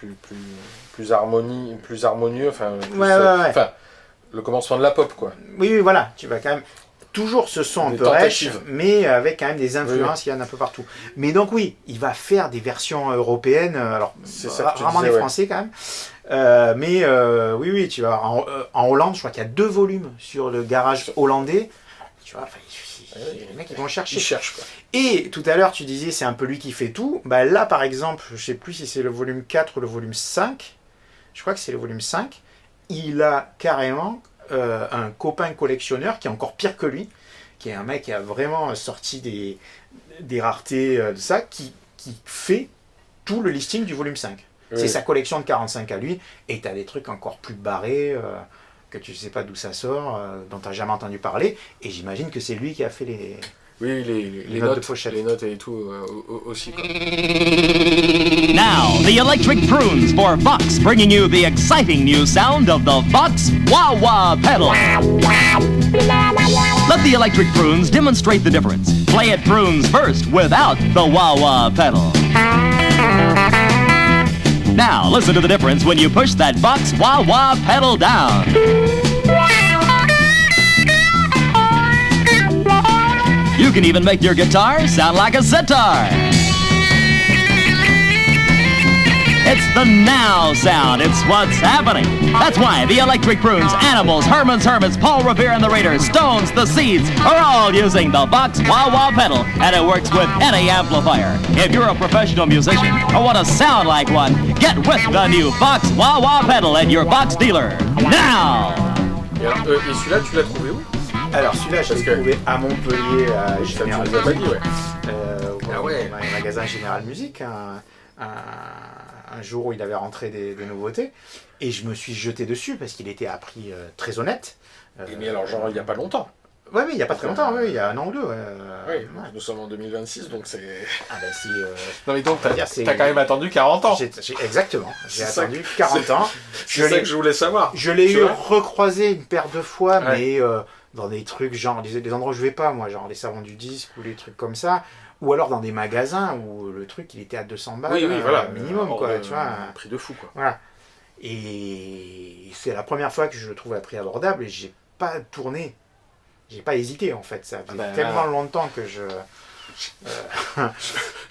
plus harmonieux. Enfin, enfin, le commencement de la pop, quoi. Oui, voilà. Tu vas quand même. Toujours ce son un peu rêche, mais avec quand même des influences, il y en a un peu partout. Mais donc oui, il va faire des versions européennes, alors c'est rarement des Français quand même. Mais tu vas en Hollande, je crois qu'il y a 2 volumes sur le garage hollandais. Tu vois, Les mecs, ils vont chercher. Ils cherchent, quoi. Et tout à l'heure, tu disais, c'est un peu lui qui fait tout. Bah, là, par exemple, je sais plus si c'est le volume 4 ou le volume 5. Je crois que c'est le volume 5. Il a carrément un copain collectionneur qui est encore pire que lui, qui est un mec qui a vraiment sorti des raretés de ça, qui fait tout le listing du volume 5. Oui. C'est sa collection de 45 à lui, et tu as des trucs encore plus barrés, que tu sais pas d'où ça sort, dont tu n'as jamais entendu parler, et j'imagine que c'est lui qui a fait les... Oui, les notes de pochette. Les notes et tout aussi. Quoi. Now, the electric prunes for Vox, bringing you the exciting new sound of the Vox Wah-Wah pedal. Let the electric prunes demonstrate the difference. Play it prunes first without the Wah-Wah pedal. Now, listen to the difference when you push that Vox Wah-Wah pedal down. You can even make your guitar sound like a sitar. It's the now sound. It's what's happening. That's why the Electric Prunes, Animals, Herman's Hermits, Paul Revere and the Raiders, Stones, the Seeds are all using the Vox Wah-Wah pedal, and it works with any amplifier. If you're a professional musician or want to sound like one, get with the new Vox Wah-Wah pedal at your Vox dealer now. Et celui-là, tu l'as trouvé où? Alors celui-là, je l'ai trouvé à Montpellier, à Général Musique, ouais. Au magasin Général Musique, un jour où il avait rentré des nouveautés, et je me suis jeté dessus parce qu'il était à prix très honnête. Mais alors genre il n'y a pas longtemps. Ouais, mais il n'y a pas très longtemps, oui, il y a un an ou deux. Oui, nous sommes en 2026, donc c'est... Ah ben si... Non mais donc t'as quand même attendu 40 ans. Exactement, j'ai attendu 40 ans. C'est ça que je voulais savoir. Je l'ai recroisé une paire de fois, mais... dans des trucs genre des endroits où je vais pas moi, genre les salons du disque ou les trucs comme ça, ou alors dans des magasins où le truc il était à 200 balles voilà, minimum quoi, tu vois, un prix de fou quoi. Voilà. Et c'est la premie fois que je le trouve à prix abordable et j'ai pas tourné, j'ai pas hésité en fait, ça fait tellement longtemps que je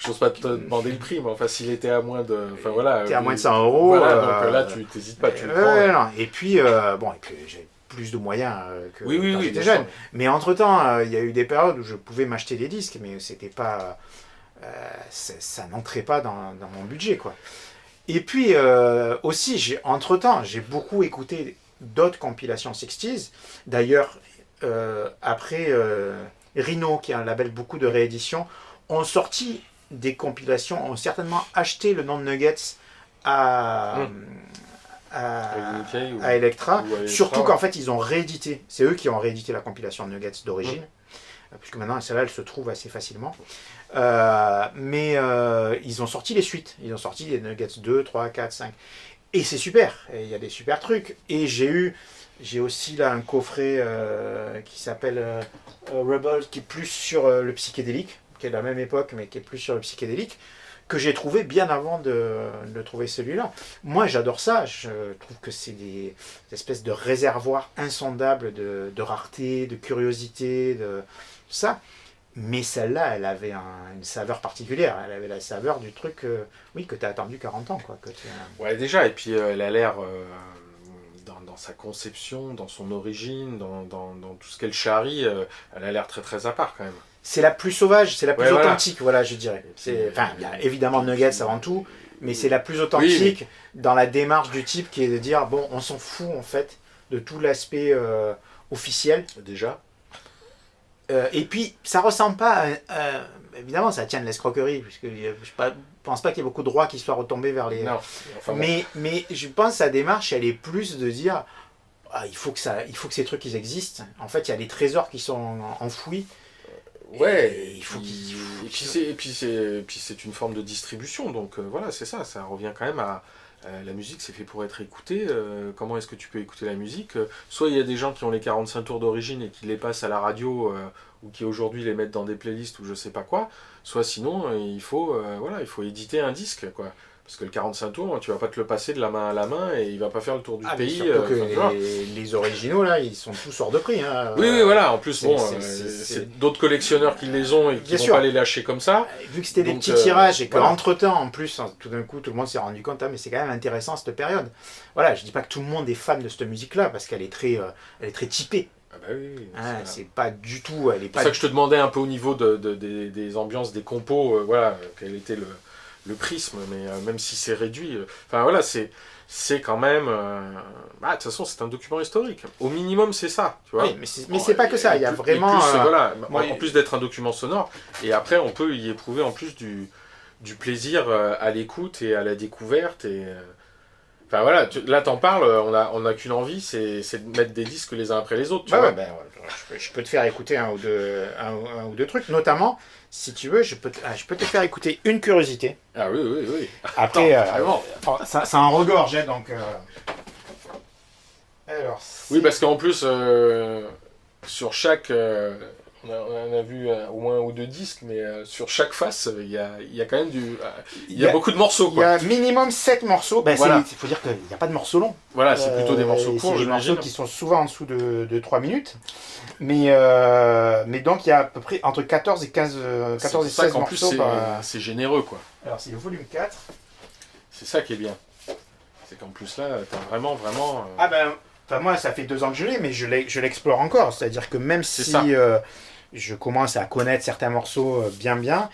j'ose pas te demander le prix, mais enfin s'il était à moins de, enfin voilà, à moins de 100 €, voilà, donc là tu t'hésites pas, tu le prends. Non. Et puis bon, et puis j'ai plus de moyens que quand j'étais jeune. sûr. Mais entre-temps, il y a eu des périodes où je pouvais m'acheter des disques, mais c'était pas, ça n'entrait pas dans mon budget, quoi. Et puis, aussi, entre-temps, j'ai beaucoup écouté d'autres compilations 60s. D'ailleurs, après, Rhino, qui a un label beaucoup de rééditions, ont sorti des compilations, ont certainement acheté le nom de Nuggets à Elektra, surtout qu'en fait ils ont réédité, c'est eux qui ont réédité la compilation de Nuggets d'origine, puisque maintenant celle-là elle se trouve assez facilement, mais ils ont sorti les suites, ils ont sorti les Nuggets 2, 3, 4, 5, et c'est super, il y a des super trucs, et j'ai aussi là un coffret qui s'appelle Rebel, qui est plus sur le psychédélique, qui est de la même époque mais qui est plus sur le psychédélique, que j'ai trouvé bien avant de trouver celui-là. Moi, j'adore ça. Je trouve que c'est des espèces de réservoirs insondables de rareté, de curiosité, de tout ça. Mais celle-là, elle avait une saveur particulière. Elle avait la saveur du truc que tu as attendu 40 ans. Quoi, Ouais, déjà. Et puis, elle a l'air, dans sa conception, dans son origine, dans tout ce qu'elle charrie, elle a l'air très très à part quand même. C'est la plus sauvage, c'est la plus authentique, voilà, je dirais. Enfin, il y a évidemment Nuggets avant tout, mais c'est la plus authentique dans la démarche du type qui est de dire, bon, on s'en fout en fait de tout l'aspect officiel. Déjà. Et puis, ça ressemble pas évidemment, ça tient de l'escroquerie, puisque je pense pas qu'il y ait beaucoup de droits qui soient retombés vers les... Non, enfin, mais je pense que sa démarche, elle est plus de dire, il faut que ces trucs ils existent. En fait, il y a des trésors qui sont enfouis. Ouais, et puis c'est une forme de distribution, donc voilà, c'est ça revient quand même à la musique, c'est fait pour être écoutée. Comment est-ce que tu peux écouter la musique? Soit il y a des gens qui ont les 45 tours d'origine et qui les passent à la radio, ou qui aujourd'hui les mettent dans des playlists ou je sais pas quoi, soit sinon il faut éditer un disque, quoi. Parce que le 45 tours, tu vas pas te le passer de la main à la main et il va pas faire le tour du pays. Surtout que les originaux, là, ils sont tous hors de prix. Hein. Oui, voilà. En plus, c'est d'autres collectionneurs qui les ont et qui vont pas les lâcher comme ça. Vu que c'était des petits tirages et qu'entre-temps, en plus, tout d'un coup, tout le monde s'est rendu compte, mais c'est quand même intéressant cette période. Voilà, je dis pas que tout le monde est fan de cette musique-là parce qu'elle est très typée. Ah bah oui, c'est pas du tout... C'est pour ça que je te demandais un peu au niveau des ambiances, des compos, voilà, quel était le prisme, mais même si c'est réduit, enfin voilà, c'est quand même... de toute façon, c'est un document historique. Au minimum, c'est ça, tu vois. Oui, mais c'est pas que ça, il y a vraiment... Plus, en plus d'être un document sonore, et après, on peut y éprouver en plus du plaisir à l'écoute et à la découverte, et... Enfin voilà, là t'en parles, on a qu'une envie, c'est de mettre des disques les uns après les autres. Tu vois. Je peux te faire écouter un ou deux trucs, notamment, si tu veux, je peux te faire écouter une curiosité. Ah oui. Après, ça en regorge, hein, donc... Alors, oui, parce qu'en plus, sur chaque... on a vu au moins un ou deux disques, mais sur chaque face, il y a quand même il y a beaucoup de morceaux. Quoi. Il y a minimum 7 morceaux. Ben, voilà. Il faut dire qu'il n'y a pas de morceaux longs. Voilà, c'est plutôt des morceaux courts. C'est des morceaux qui sont souvent en dessous de 3 minutes. Mais donc, il y a à peu près entre 14 et 16 morceaux. Plus, c'est généreux, quoi. Alors, c'est le volume 4. C'est ça qui est bien. C'est qu'en plus, là, t'as vraiment... Ah ben... Enfin, moi, ça fait 2 ans que je l'ai, mais je l'explore encore. C'est-à-dire que même si je commence à connaître certains morceaux bien,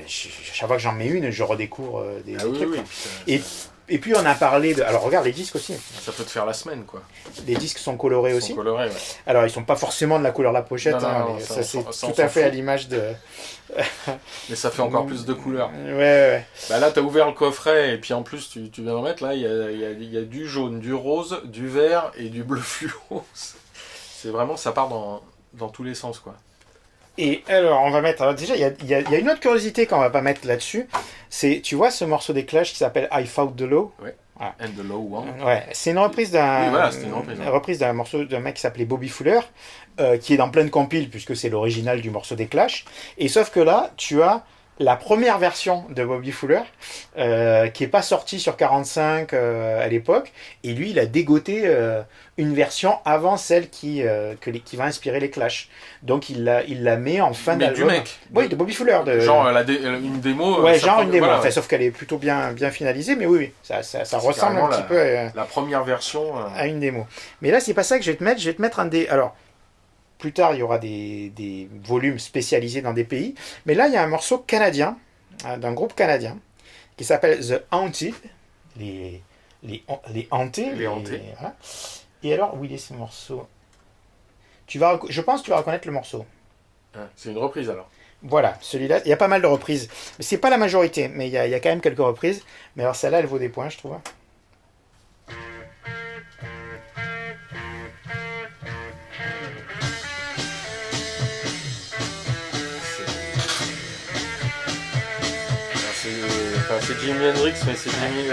chaque fois que j'en mets une, je redécouvre des trucs. Oui, et puis, on a parlé de... Alors, regarde, les disques aussi. Ça peut te faire la semaine, quoi. Les disques sont colorés aussi. Colorés, ouais. Alors, ils sont pas forcément de la couleur de la pochette. Non, ça c'est tout à fait à l'image de... Mais ça fait encore plus de couleurs. Ouais. Bah là, t'as ouvert le coffret, et puis en plus, tu viens d'en mettre, là, il y a du jaune, du rose, du vert et du bleu fluo. C'est vraiment, ça part dans tous les sens, quoi. Et alors, on va mettre... Alors déjà, il y a une autre curiosité qu'on va pas mettre là-dessus. C'est, tu vois ce morceau des Clash qui s'appelle I Fought the Law? Ouais. Ah. And the Low One. Ouais, c'est une reprise d'un morceau d'un mec qui s'appelait Bobby Fuller, qui est dans plein de compiles, puisque c'est l'original du morceau des Clash. Et sauf que là, tu as la première version de Bobby Fuller, qui n'est pas sortie sur 45 à l'époque, et lui, il a dégoté une version avant celle qui va inspirer les Clash. Donc il la met en fin d'album. Du mec. Oui, de Bobby Fuller. Genre une démo. Ouais, genre une démo. Voilà, enfin, sauf qu'elle est plutôt bien finalisée, mais oui, ça ressemble un petit peu la première version à une démo. Mais là, c'est pas ça que je vais te mettre. Je vais te mettre Alors, plus tard, il y aura des volumes spécialisés dans des pays. Mais là, il y a un morceau canadien, d'un groupe canadien, qui s'appelle The Haunted. Les hantés. Les hantés. Voilà. Et alors, où il est ce morceau? Je pense que tu vas reconnaître le morceau. C'est une reprise alors. Voilà, celui-là, il y a pas mal de reprises. C'est pas la majorité, mais il y a quand même quelques reprises. Mais alors celle-là, elle vaut des points, je trouve. C'est Jimi Hendrix, mais c'est Jimi...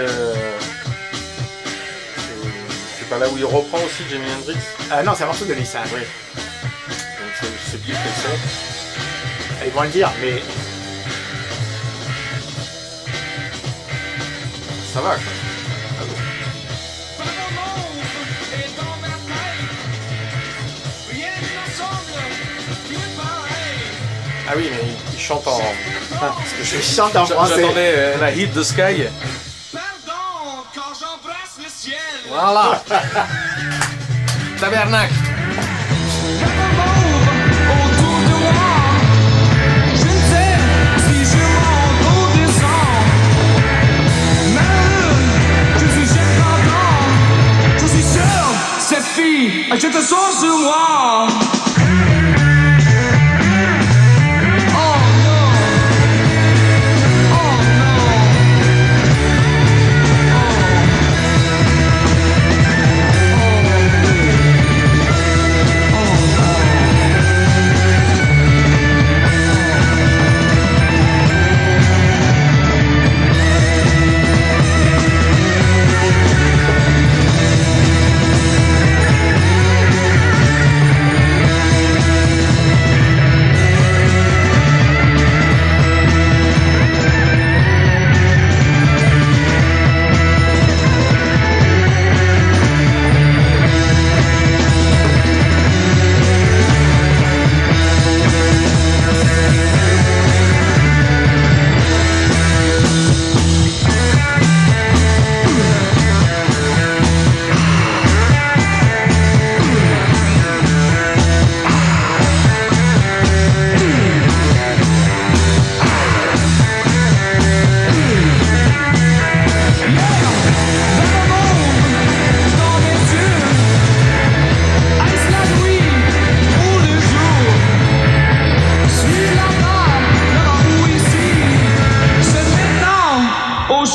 c'est pas là où il reprend aussi Jimi Hendrix? Non, c'est un morceau de Lisa. Oui. Donc c'est plus quel c'est. Ils vont le dire, mais... Ça va, quoi. Ah oui, mais il chante en... parce que je chante en français. J'attendais la Hit the Sky. Pardon, quand j'embrasse le ciel. Voilà. Tabernacle. Autour de moi, je ne sais si je monte ou descends. Malheureux, je suis chef d'entendre. Je suis sûr, cette fille, je te sens sur moi.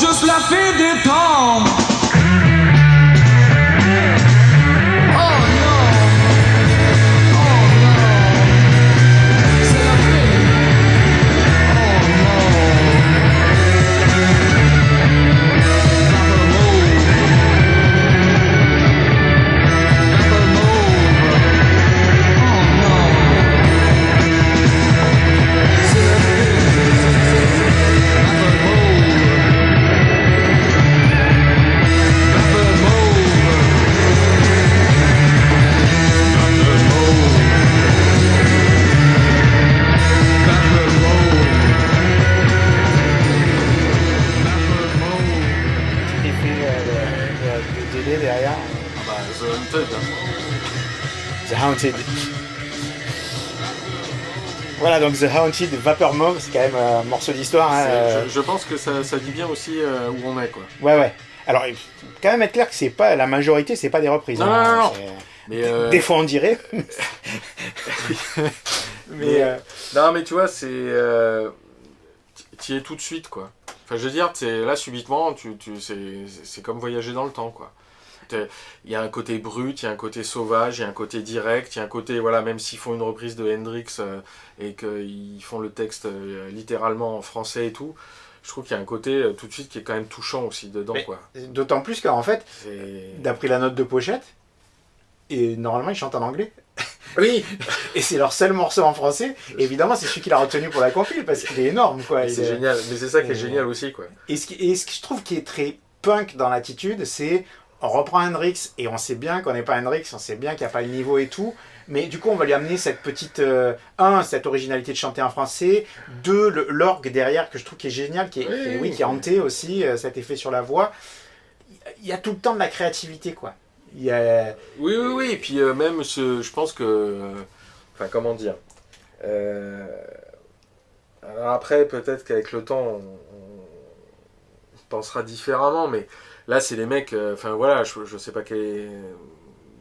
juste la fille des temps. The Haunted. Voilà, donc The Haunted Vapor Mauve, c'est quand même un morceau d'histoire. Hein, je pense que ça dit bien aussi où on est, quoi. Ouais. Alors, il faut quand même être clair que c'est pas la majorité, c'est pas des reprises. Non. Mais des fois on dirait. Non, mais tu vois, c'est t'y es tout de suite, quoi. Enfin, je veux dire, là subitement, c'est comme voyager dans le temps, quoi. Il y a un côté brut, il y a un côté sauvage, il y a un côté direct, il y a un côté, voilà, même s'ils font une reprise de Hendrix et qu'ils font le texte littéralement en français et tout, je trouve qu'il y a un côté tout de suite qui est quand même touchant aussi dedans, quoi. D'autant plus qu'en fait, d'après la note de pochette, et normalement ils chantent en anglais. Oui. Et c'est leur seul morceau en français. Et évidemment, c'est celui qu'il a retenu pour la compile parce qu'il est énorme, quoi. C'est génial, mais c'est ça qui est génial aussi, quoi. Et ce que je trouve qui est très punk dans l'attitude, c'est on reprend Hendrix et on sait bien qu'on n'est pas Hendrix, on sait bien qu'il n'y a pas le niveau et tout, mais du coup on va lui amener cette petite cette originalité de chanter en français, 2 l'orgue derrière que je trouve qui est génial, qui est hanté aussi, cet effet sur la voix. Il y a tout le temps de la créativité, quoi. Oui, et puis même je pense que, enfin comment dire, alors après peut-être qu'avec le temps on pensera différemment, mais là, c'est les mecs, enfin voilà, je sais pas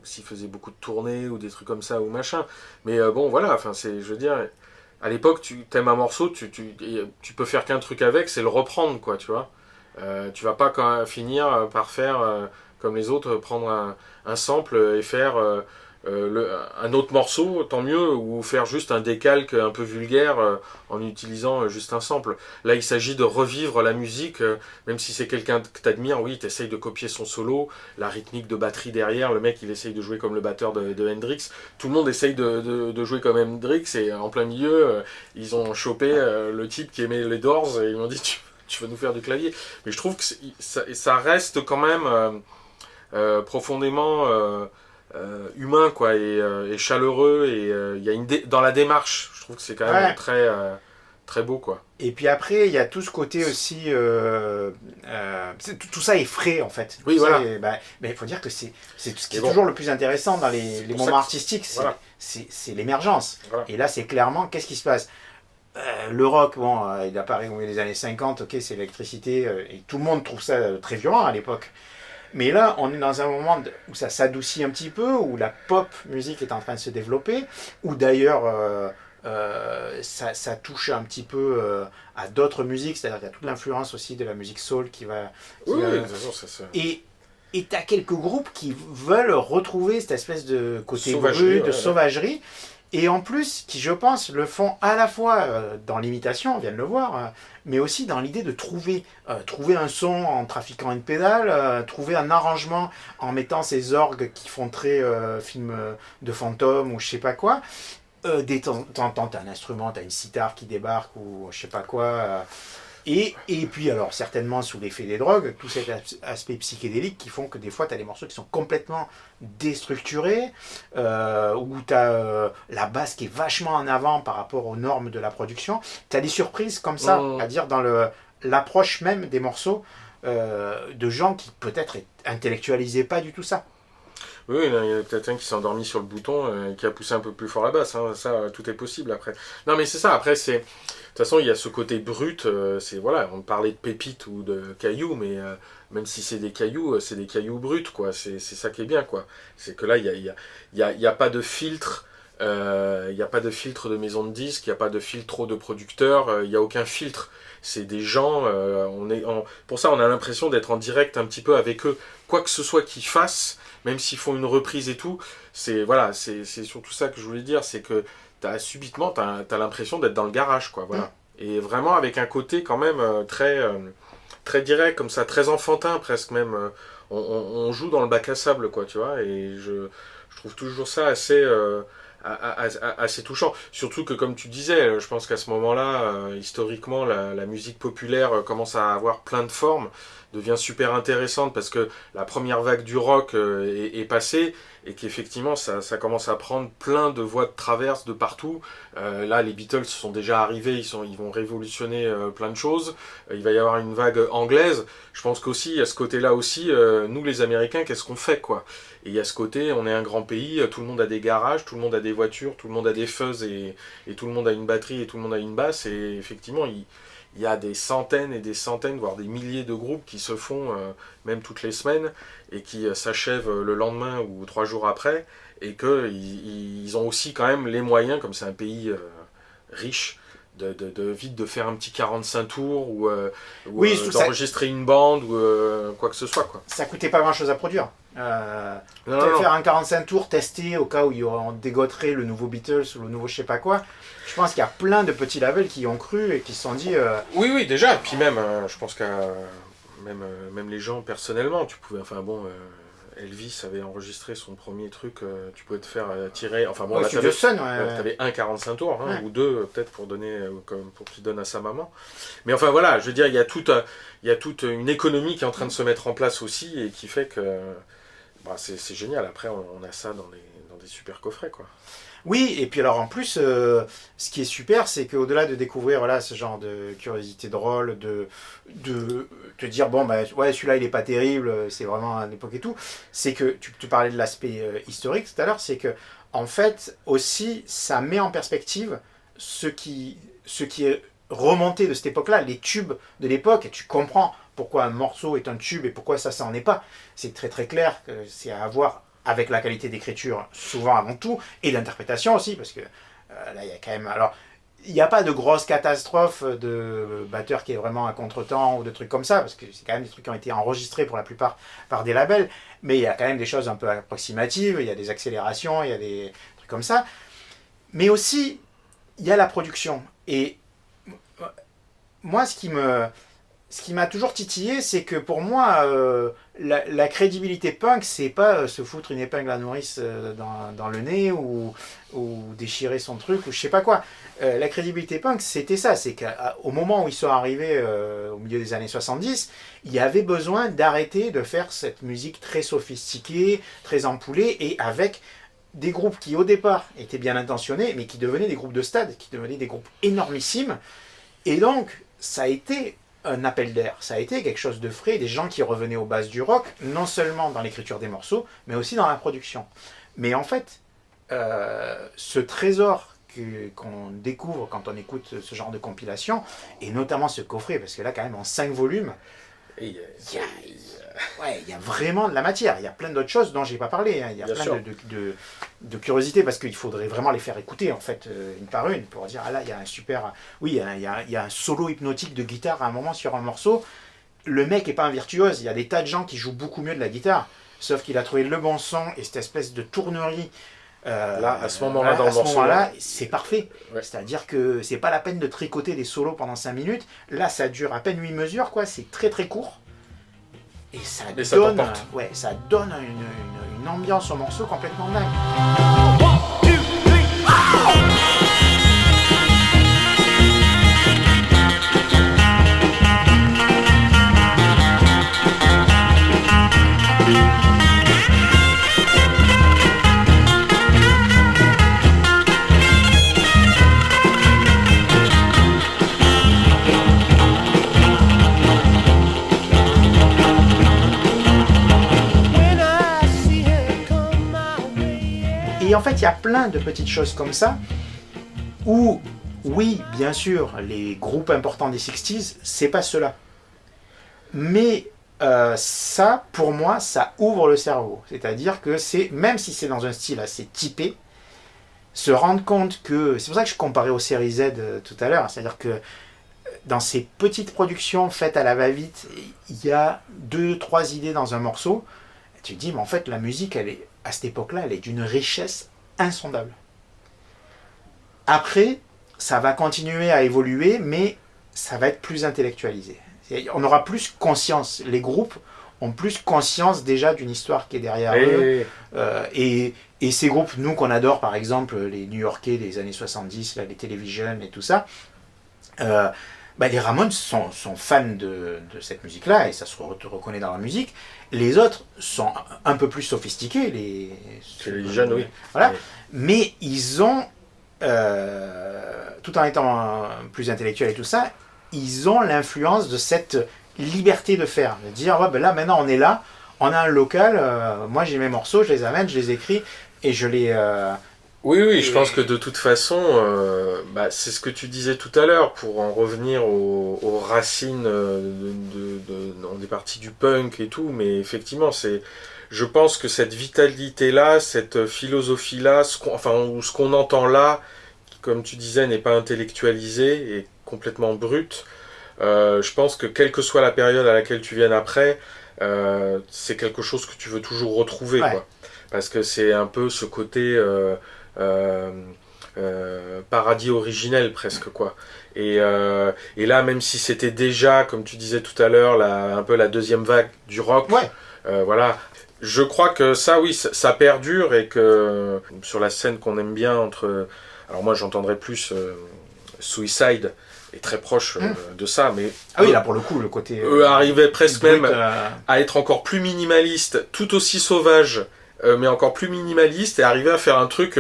s'ils faisaient beaucoup de tournées ou des trucs comme ça ou machin, mais bon voilà, enfin je veux dire, à l'époque, tu t'aimes un morceau, tu peux faire qu'un truc avec, c'est le reprendre, quoi, tu vois. Tu vas pas quand même finir par faire comme les autres, prendre un sample et faire un autre morceau, tant mieux, ou faire juste un décalque un peu vulgaire en utilisant juste un sample. Là, il s'agit de revivre la musique, même si c'est quelqu'un que t'admires, oui, t'essayes de copier son solo, la rythmique de batterie derrière, le mec, il essaye de jouer comme le batteur de Hendrix, tout le monde essaye de jouer comme Hendrix, et en plein milieu, ils ont chopé le type qui aimait les Doors, et ils m'ont dit, tu vas nous faire du clavier. Mais je trouve que ça reste quand même profondément... humain, quoi, et chaleureux, et il y a dans la démarche, je trouve que c'est quand même très beau, quoi. Et puis après il y a tout ce côté aussi tout ça est frais, en fait. Oui, tout voilà. Mais il faut dire que c'est ce qui est toujours le plus intéressant dans les moments artistiques, c'est l'émergence. Voilà. Et là c'est clairement qu'est-ce qui se passe. Le rock, il apparaît dans les années 50, ok, c'est l'électricité, et tout le monde trouve ça très violent à l'époque. Mais là, on est dans un moment où ça s'adoucit un petit peu, où la pop musique est en train de se développer, où d'ailleurs ça touche un petit peu à d'autres musiques, c'est-à-dire qu'il y a toute l'influence aussi de la musique soul qui va... Et t'as quelques groupes qui veulent retrouver cette espèce de côté brut, de sauvagerie, et en plus, qui je pense le font à la fois dans l'imitation, on vient de le voir, mais aussi dans l'idée de trouver un son en trafiquant une pédale, trouver un arrangement en mettant ces orgues qui font très film de fantôme ou je sais pas quoi. De temps en temps, t'as un instrument, t'as une sitar qui débarque ou je sais pas quoi. Et puis alors certainement sous l'effet des drogues, tout cet aspect psychédélique qui font que des fois tu as des morceaux qui sont complètement déstructurés, où tu as la basse qui est vachement en avant par rapport aux normes de la production. Tu as des surprises comme ça, à dire dans l'approche même des morceaux de gens qui peut-être intellectualisaient pas du tout ça. Oui, il y en a peut-être un qui s'est endormi sur le bouton et qui a poussé un peu plus fort la basse, hein. Ça, tout est possible après. Non mais c'est ça, après c'est... De toute façon, il y a ce côté brut, voilà, on parlait de pépites ou de cailloux, mais même si c'est des cailloux bruts, quoi. C'est ça qui est bien, quoi. C'est que là, il y a pas de filtre Il n'y a pas de filtre de maison de disques, il n'y a pas de filtre de producteurs, il n'y a aucun filtre. C'est des gens, pour ça on a l'impression d'être en direct un petit peu avec eux. Quoi que ce soit qu'ils fassent, même s'ils font une reprise et tout, c'est surtout ça que je voulais dire, c'est que subitement t'as l'impression d'être dans le garage, quoi, voilà. Et vraiment avec un côté quand même très direct, comme ça, très enfantin presque même. On joue dans le bac à sable, quoi, tu vois, et je trouve toujours ça assez touchant. Surtout que, comme tu disais, je pense qu'à ce moment-là, historiquement, la musique populaire commence à avoir plein de formes, devient super intéressante parce que la première vague du rock est passée et qu'effectivement ça commence à prendre plein de voies de traverse de partout. Là, les Beatles sont déjà arrivés, ils vont révolutionner plein de choses. Il va y avoir une vague anglaise. Je pense qu'aussi, à ce côté-là aussi, nous les Américains, qu'est-ce qu'on fait, quoi? Et il y a ce côté, on est un grand pays, tout le monde a des garages, tout le monde a des voitures, tout le monde a des fuzz et tout le monde a une batterie et tout le monde a une basse. Et effectivement, il y a des centaines et des centaines, voire des milliers de groupes qui se font, même toutes les semaines, et qui s'achèvent le lendemain ou 3 jours après, et qu'ils ont aussi quand même les moyens, comme c'est un pays riche, de faire un petit 45 tours, ou d'enregistrer une bande, ou quoi que ce soit, quoi. Ça coûtait pas grand chose à produire. Faire un 45 tours, tester au cas où on dégoterait le nouveau Beatles ou le nouveau je sais pas quoi. Je pense qu'il y a plein de petits labels qui y ont cru et qui se sont dit... Oui, déjà. Et puis même, je pense qu'à même les gens, personnellement, tu pouvais... Enfin bon, Elvis avait enregistré son premier truc, tu pouvais te faire tirer... Enfin bon, là, t'avais un 45 tours, hein, ou deux, peut-être, pour qu'il donne à sa maman. Mais enfin voilà, je veux dire, il y a toute une économie qui est en train de se mettre en place aussi et qui fait que... c'est génial. Après, on a ça dans des super coffrets, quoi. Oui, et puis alors en plus, ce qui est super, c'est qu'au-delà de découvrir ce genre de curiosité drôle, de te dire, bon, celui-là, il est pas terrible, c'est vraiment à l'époque et tout, c'est que, tu parlais de l'aspect historique tout à l'heure, c'est que, en fait, aussi, ça met en perspective ce qui est remonté de cette époque-là, les tubes de l'époque, et tu comprends pourquoi un morceau est un tube et pourquoi ça n'en est pas. C'est très très clair que c'est à voir avec la qualité d'écriture, souvent avant tout, et d'interprétation aussi, parce que là, il y a quand même... Alors, il n'y a pas de grosse catastrophe de batteur qui est vraiment à contre-temps ou de trucs comme ça, parce que c'est quand même des trucs qui ont été enregistrés pour la plupart par des labels, mais il y a quand même des choses un peu approximatives, il y a des accélérations, il y a des trucs comme ça. Mais aussi, il y a la production. Et moi, ce qui m'a toujours titillé, c'est que pour moi, la crédibilité punk, c'est pas se foutre une épingle à nourrice dans le nez ou déchirer son truc ou je sais pas quoi. La crédibilité punk, c'était ça. C'est qu'au moment où ils sont arrivés au milieu des années 70, il y avait besoin d'arrêter de faire cette musique très sophistiquée, très ampoulée et avec des groupes qui au départ étaient bien intentionnés, mais qui devenaient des groupes de stade, qui devenaient des groupes énormissimes. Et donc, ça a été un appel d'air, ça a été quelque chose de frais, des gens qui revenaient aux bases du rock, non seulement dans l'écriture des morceaux, mais aussi dans la production. Mais en fait, ce trésor qu'on découvre quand on écoute ce genre de compilation, et notamment ce coffret, parce que là quand même en 5 volumes, il y a vraiment de la matière, il y a plein d'autres choses dont je n'ai pas parlé, hein. Il y a plein de curiosités, parce qu'il faudrait vraiment les faire écouter en fait, une par une, pour dire, ah là il y a un super... Oui, il y a un solo hypnotique de guitare à un moment sur un morceau, le mec n'est pas un virtuose, il y a des tas de gens qui jouent beaucoup mieux de la guitare, sauf qu'il a trouvé le bon son, et cette espèce de tournerie, là, à ce moment-là, dans le morceau, c'est parfait. Ouais. C'est-à-dire que c'est pas la peine de tricoter des solos pendant 5 minutes. Là, ça dure à peine 8 mesures, quoi. C'est très très court. Et ça donne une ambiance au morceau complètement dingue. 1, 2, 3, Et en fait, il y a plein de petites choses comme ça, où, oui, bien sûr, les groupes importants des 60s, c'est pas cela. Mais ça, pour moi, ça ouvre le cerveau. C'est-à-dire que même si c'est dans un style assez typé, se rendre compte que... C'est pour ça que je comparais aux séries Z tout à l'heure. C'est-à-dire que dans ces petites productions faites à la va-vite, il y a 2-3 idées dans un morceau. Et tu te dis, mais en fait, la musique, à cette époque-là, elle est d'une richesse insondable. Après, ça va continuer à évoluer, mais ça va être plus intellectualisé. On aura plus conscience. Les groupes ont plus conscience déjà d'une histoire qui est derrière eux. Et ces groupes, nous, qu'on adore, par exemple, les New-Yorkais des années 70, là, les Television et tout ça, les Ramones sont fans de cette musique-là, et ça se reconnaît dans la musique. Les autres sont un peu plus sophistiqués, les jeunes, oui. Voilà. Oui. Mais ils ont, tout en étant plus intellectuels et tout ça, ils ont l'influence de cette liberté de faire. De dire, là, maintenant, on est là, on a un local, moi j'ai mes morceaux, je les amène, je les écris, et je les... Oui, je pense que de toute façon, c'est ce que tu disais tout à l'heure, pour en revenir aux racines on est parti du punk et tout, mais effectivement, je pense que cette vitalité-là, cette philosophie-là, ce qu'on entend là, qui, comme tu disais, n'est pas intellectualisé et complètement brut, je pense que quelle que soit la période à laquelle tu viennes après, c'est quelque chose que tu veux toujours retrouver, quoi. Parce que c'est un peu ce côté... paradis originel presque, quoi. Et là, même si c'était déjà, comme tu disais tout à l'heure, un peu la deuxième vague du rock, voilà, je crois que ça, oui, ça perdure, et que sur la scène qu'on aime bien alors moi j'entendrais plus Suicide est très proche de ça, mais oui, là pour le coup le côté arrivait presque même à être encore plus minimaliste, tout aussi sauvage, mais encore plus minimaliste, et arriver à faire un truc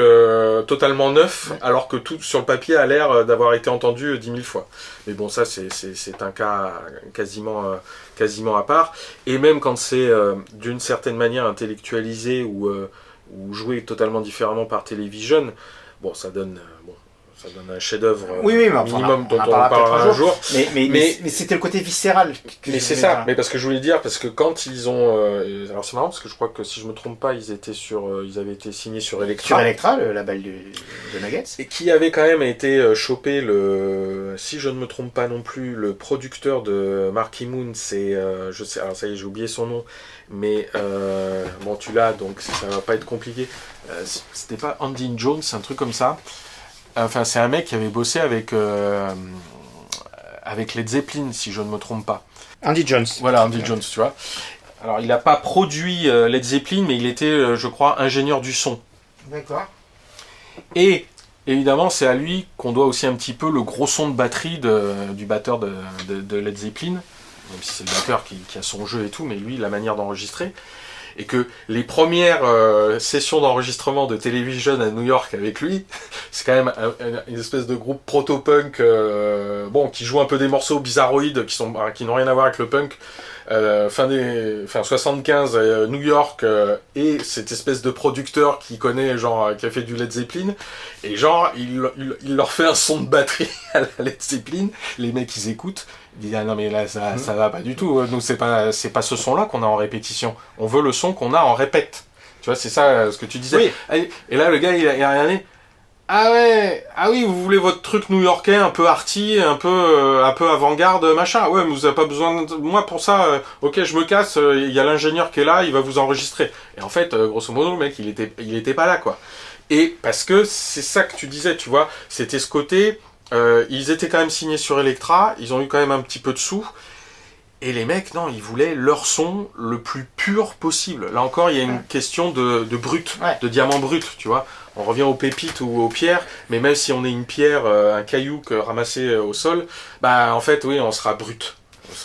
totalement neuf, alors que tout sur le papier a l'air d'avoir été entendu 10 000 fois. Mais bon, ça c'est un cas quasiment à part. Et même quand c'est d'une certaine manière intellectualisé ou joué totalement différemment par Television, bon, ça donne un chef-d'œuvre minimum dont on parlera un jour. Mais c'était le côté viscéral. Mais c'est ça, mais parce que je voulais dire, parce que quand ils ont... alors c'est marrant, parce que je crois que si je me trompe pas, ils avaient été signés sur Elektra. Sur Elektra, le label de Nuggets. Et qui avait quand même été chopé, si je ne me trompe pas non plus, le producteur de Marky Moon, c'est... je sais, alors ça y est, j'ai oublié son nom, mais bon, tu l'as, donc ça va pas être compliqué. C'était pas Andy Jones, un truc comme ça. Enfin, c'est un mec qui avait bossé avec Led Zeppelin, si je ne me trompe pas. Andy Jones. Voilà, Andy Jones, tu vois. Alors, il n'a pas produit Led Zeppelin, mais il était, je crois, ingénieur du son. D'accord. Et, évidemment, c'est à lui qu'on doit aussi un petit peu le gros son de batterie du batteur de Led Zeppelin. Même si c'est le batteur qui a son jeu et tout, mais lui, la manière d'enregistrer. Et que les premières sessions d'enregistrement de Television à New York avec lui, c'est quand même une espèce de groupe proto-punk qui joue un peu des morceaux bizarroïdes qui n'ont rien à voir avec le punk. Fin 75 New York, et cette espèce de producteur qui connaît, qui a fait du Led Zeppelin, et il leur fait un son de batterie à la Led Zeppelin. Les mecs ils écoutent, ils disent non mais là ça va pas du tout, nous c'est pas ce son là qu'on a en répétition, on veut le son qu'on a en répète, tu vois, c'est ça ce que tu disais. Oui. Et là le gars il a regardé. Ah oui, vous voulez votre truc new-yorkais, un peu arty, un peu avant-garde, machin. Ouais, mais vous n'avez pas besoin de moi pour ça. Ok, je me casse, il y a l'ingénieur qui est là, il va vous enregistrer. Et en fait, grosso modo, le mec, il était pas là, quoi. Et parce que c'est ça que tu disais, tu vois, c'était ce côté, ils étaient quand même signés sur Elektra, ils ont eu quand même un petit peu de sous. Et les mecs, non, ils voulaient leur son le plus pur possible. Là encore, il y a une question de brut, de diamant brut, tu vois. On revient aux pépites ou aux pierres, mais même si on est une pierre, un caillou ramassé au sol, en fait, oui, on sera brut.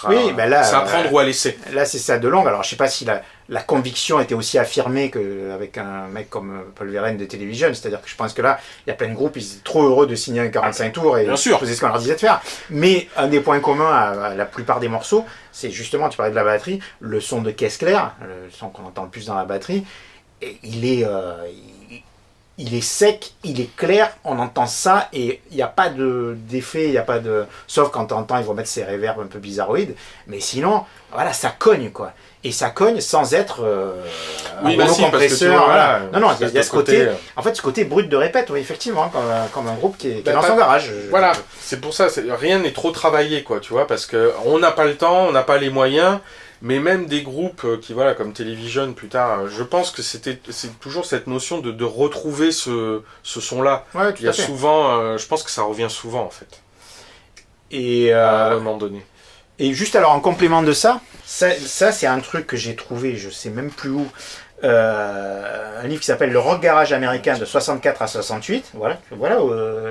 Là, c'est à prendre ou à laisser. Là, c'est ça de longue. Alors, je sais pas si la conviction était aussi affirmée qu'avec un mec comme Paul Verlaine de Television. C'est-à-dire que je pense que là, il y a plein de groupes, ils étaient trop heureux de signer un 45 tours et faisaient ce qu'on leur disait de faire. Mais un des points communs à la plupart des morceaux, c'est justement, tu parlais de la batterie, le son de caisse claire, le son qu'on entend le plus dans la batterie, et il est il est sec, il est clair, on entend ça et il n'y a pas d'effet, il n'y a pas de... Sauf quand on entend, ils vont mettre ces reverbs un peu bizarroïdes, mais sinon, voilà, ça cogne quoi. Et ça cogne sans être un compresseur. Voilà. Non, il y a ce côté, en fait, ce côté brut de répète, oui, effectivement, comme un groupe qui est dans son garage. Voilà, c'est pour ça, rien n'est trop travaillé, quoi, tu vois, parce qu'on n'a pas le temps, on n'a pas les moyens. Mais même des groupes qui, voilà, comme Television plus tard, je pense que c'est toujours cette notion de retrouver ce son-là. Ouais, il y a souvent, je pense que ça revient souvent en fait. Et à un moment donné. Et juste alors en complément de ça c'est un truc que j'ai trouvé, je sais même plus où, un livre qui s'appelle Le Rock Garage américain de 64 à 68, voilà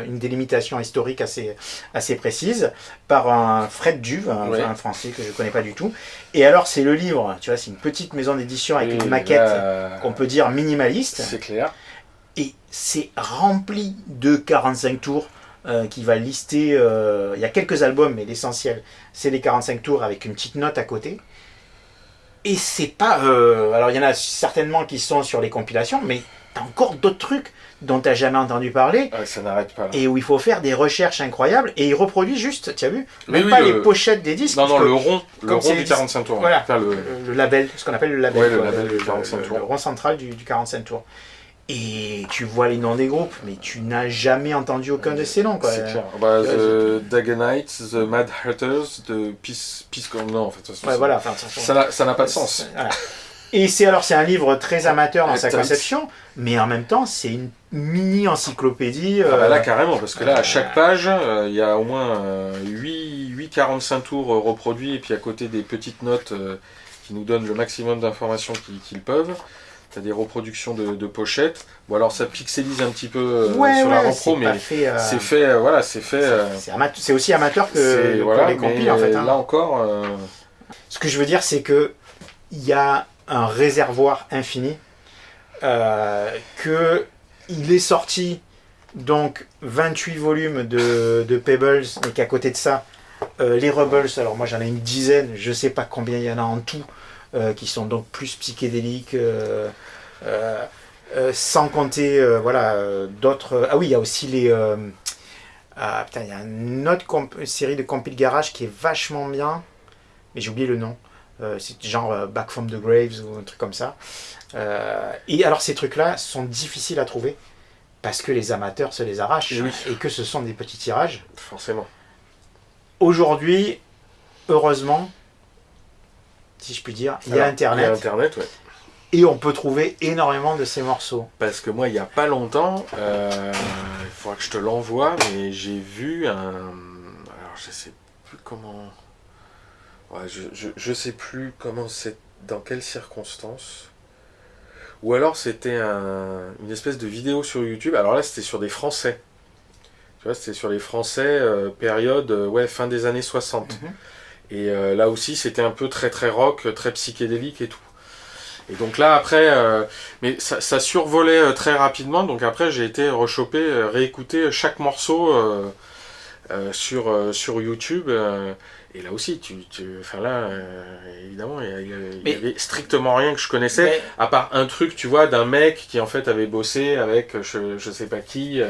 une délimitation historique assez précise par un Fred Duve, un Français que je connais pas du tout. Et alors c'est le livre, tu vois, c'est une petite maison d'édition avec une maquette qu'on peut dire minimaliste. C'est clair. Et c'est rempli de 45 tours qui va lister, il y a quelques albums mais l'essentiel c'est les 45 tours avec une petite note à côté. Et c'est pas... alors il y en a certainement qui sont sur les compilations, mais t'as encore d'autres trucs dont t'as jamais entendu parler. Ça n'arrête pas. Là. Et où il faut faire des recherches incroyables. Et il reproduit juste, tu as vu, même pas les pochettes des disques. Non, le rond du 45 tours. Voilà, le label, ce qu'on appelle le label. Ouais, le label du 45 tours. Le rond central du 45 tours. Et tu vois les noms des groupes, mais tu n'as jamais entendu aucun de ces noms. Quoi. C'est clair. The Dagonite, The Mad Hatters, The Peace non, en fait. Voilà, ça n'a pas de sens. Voilà. Et c'est un livre très amateur dans sa conception, mais en même temps, c'est une mini-encyclopédie. Là, carrément, parce que là, à chaque page, il y a au moins 8 45 tours reproduits, et puis à côté des petites notes qui nous donnent le maximum d'informations qu'ils peuvent. T'as des reproductions de pochettes. Bon, alors ça pixelise un petit peu sur la repro, mais c'est fait. C'est aussi amateur que les compiles, en fait. Là encore. Ce que je veux dire, c'est que il y a un réservoir infini. Que il est sorti donc 28 volumes de Pebbles, et qu'à côté de ça, les Rebels. Alors moi j'en ai une dizaine. Je sais pas combien il y en a en tout. Qui sont donc plus psychédéliques, sans compter d'autres. Ah oui, il y a aussi les. Il y a une autre série de compiles garage qui est vachement bien, mais j'ai oublié le nom. C'est genre Back from the Graves ou un truc comme ça. Et alors ces trucs-là sont difficiles à trouver parce que les amateurs se les arrachent et que ce sont des petits tirages. Forcément. Aujourd'hui, heureusement, si je puis dire, il y a Internet. Il y a Internet, ouais. Et on peut trouver énormément de ces morceaux. Parce que moi, il n'y a pas longtemps, il faudra que je te l'envoie, mais j'ai vu un... Alors, je sais plus comment... Ouais, je sais plus comment c'est... Dans quelles circonstances. Ou alors, c'était une espèce de vidéo sur YouTube. Alors là, c'était sur des Français. Tu vois, c'était sur les Français, période fin des années 60. Mm-hmm. Et là aussi, c'était un peu très très rock, très psychédélique et tout. Et donc là, après, mais ça survolait très rapidement. Donc après, j'ai été rechoper, réécouter chaque morceau sur YouTube. Et là aussi, évidemment, il y avait strictement rien que je connaissais, à part un truc, tu vois, d'un mec qui en fait avait bossé avec je sais pas qui.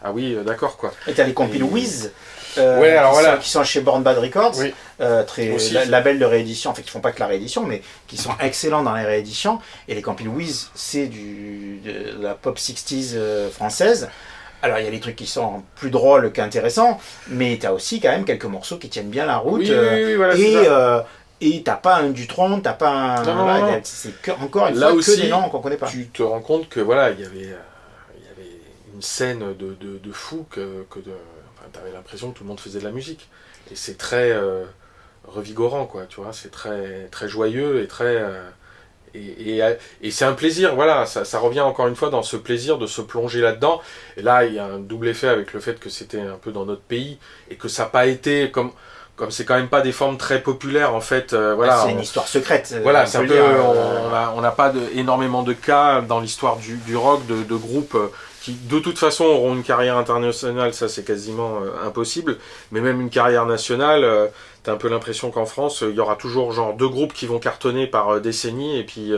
Ah oui, d'accord quoi. Et t'as les compiles Wiz. Qui sont chez Born Bad Records, label de réédition, en fait, qui font pas que la réédition, mais qui sont excellents dans les rééditions. Et les compiles Wiz, c'est de la pop 60s française. Alors il y a des trucs qui sont plus drôles qu'intéressants, mais t'as aussi quand même quelques morceaux qui tiennent bien la route. Et t'as pas un Dutronc, t'as pas un... Non. C'est encore une là fois aussi, que des noms qu'on connaît pas. Tu te rends compte que voilà, il y avait une scène de fou t'avais l'impression que tout le monde faisait de la musique. Et c'est très revigorant, quoi, tu vois, c'est très, très joyeux et très... Et c'est un plaisir, voilà, ça revient encore une fois dans ce plaisir de se plonger là-dedans. Et là, il y a un double effet avec le fait que c'était un peu dans notre pays et que ça n'a pas été, comme comme c'est quand même pas des formes très populaires en fait, voilà. C'est une histoire secrète. Voilà, c'est un peu, on n'a pas énormément de cas dans l'histoire du rock de groupes qui de toute façon auront une carrière internationale, ça c'est quasiment impossible, mais même une carrière nationale, t'as un peu l'impression qu'en France, il y aura toujours genre 2 groupes qui vont cartonner par décennie, et puis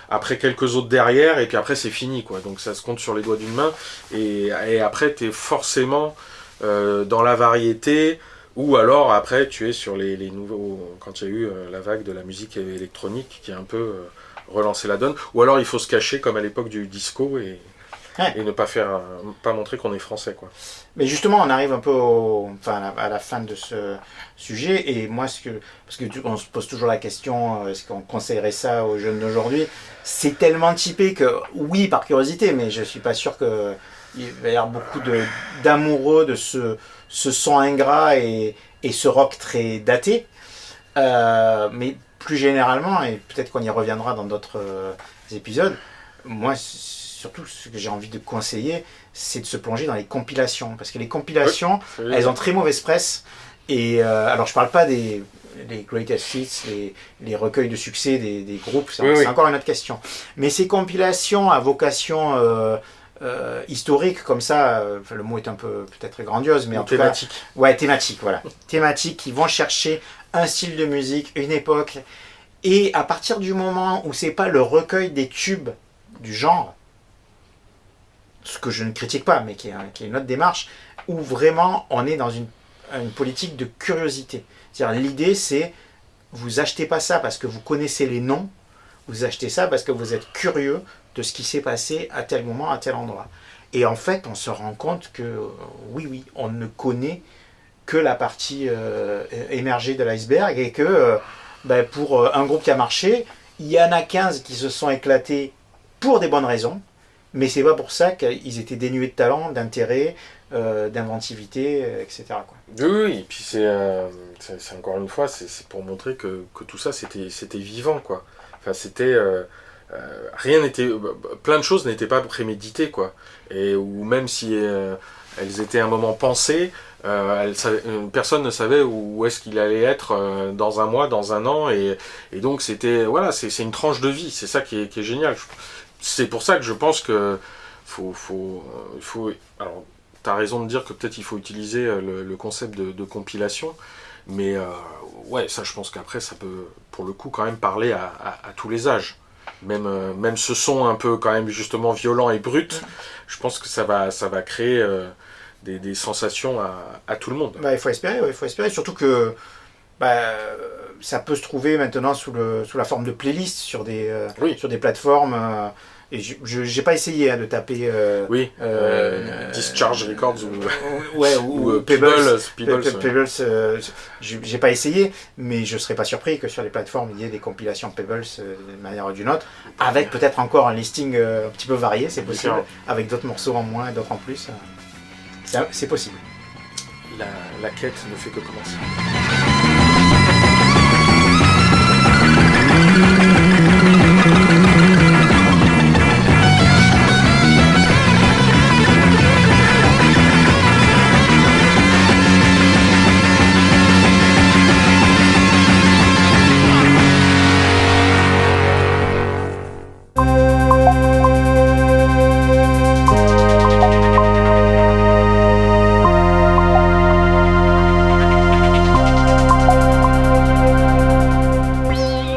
après quelques autres derrière, et puis après c'est fini, quoi. Donc ça se compte sur les doigts d'une main, et après t'es forcément dans la variété, ou alors après tu es sur les nouveaux, quand il y a eu la vague de la musique électronique qui a un peu relancé la donne, ou alors il faut se cacher comme à l'époque du disco, et ne pas montrer qu'on est français, quoi. Mais justement, on arrive un peu à la fin de ce sujet, et moi, parce qu'on se pose toujours la question, est-ce qu'on conseillerait ça aux jeunes d'aujourd'hui? C'est tellement typé que, oui, par curiosité, mais je suis pas sûr qu'il va y avoir beaucoup d'amoureux de ce son ingrat et ce rock très daté. Mais plus généralement, et peut-être qu'on y reviendra dans d'autres épisodes, moi, surtout ce que j'ai envie de conseiller, c'est de se plonger dans les compilations. Parce que les compilations, elles ont très mauvaise presse. Et alors, je parle pas des greatest hits, les recueils de succès des groupes, c'est encore une autre question. Mais ces compilations à vocation historique, comme ça, le mot est un peu peut-être grandiose, mais en tout cas... Thématique, voilà. Thématiques qui vont chercher un style de musique, une époque. Et à partir du moment où c'est pas le recueil des tubes du genre, ce que je ne critique pas, mais qui est une autre démarche, où vraiment on est dans une politique de curiosité. C'est-à-dire, l'idée, c'est, vous achetez pas ça parce que vous connaissez les noms, vous achetez ça parce que vous êtes curieux de ce qui s'est passé à tel moment, à tel endroit. Et en fait, on se rend compte que, oui, on ne connaît que la partie émergée de l'iceberg, et que pour un groupe qui a marché, il y en a 15 qui se sont éclatés pour des bonnes raisons, mais c'est pas pour ça qu'ils étaient dénués de talent, d'intérêt, d'inventivité, etc., quoi. Oui, et puis c'est encore une fois, c'est pour montrer que tout ça c'était vivant, quoi. Enfin, c'était rien n'était, plein de choses n'étaient pas préméditées, quoi. Ou même si elles étaient à un moment pensées, personne ne savait où est-ce qu'il allait être dans un mois, dans un an, et donc c'était, voilà, c'est une tranche de vie, c'est ça qui est génial. C'est pour ça que je pense que faut alors, t'as raison de dire que peut-être il faut utiliser le concept de compilation, mais ça, je pense qu'après ça peut pour le coup quand même parler à tous les âges, même ce son un peu quand même justement violent et brut, je pense que ça va créer des sensations à tout le monde. Il faut espérer, surtout que ça peut se trouver maintenant sous la forme de playlist sur des plateformes. Et j'ai pas essayé de taper Discharge Records ou Pebbles. Pebbles, j'ai pas essayé, mais je serais pas surpris que sur les plateformes il y ait des compilations Pebbles d'une manière ou d'une autre, avec peut-être encore un listing un petit peu varié, c'est possible, avec d'autres morceaux en moins et d'autres en plus. C'est possible. La quête ne fait que commencer.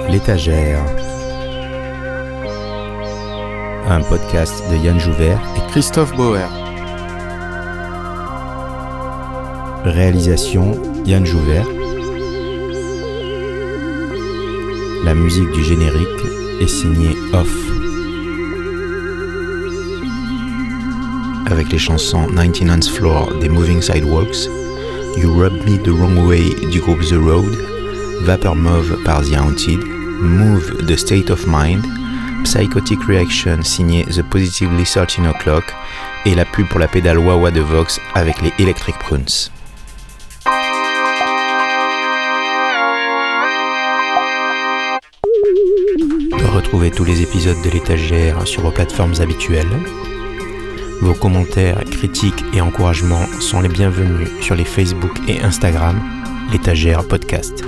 L'étagère, un podcast de Yann Jouvert et Christophe Bauer. Réalisation Yann Jouvert. La musique du générique est signée Off, avec les chansons 99th Floor des Moving Sidewalks, You Rub Me the Wrong Way du groupe The Road, Vapor Mauve par The Haunted, Move the State of Mind, Psychotic Reaction signé The Positively 13 O'Clock et la pub pour la pédale wah-wah de Vox avec les Electric Prunes. Retrouvez tous les épisodes de l'étagère sur vos plateformes habituelles. Vos commentaires, critiques et encouragements sont les bienvenus sur les Facebook et Instagram l'étagère podcast.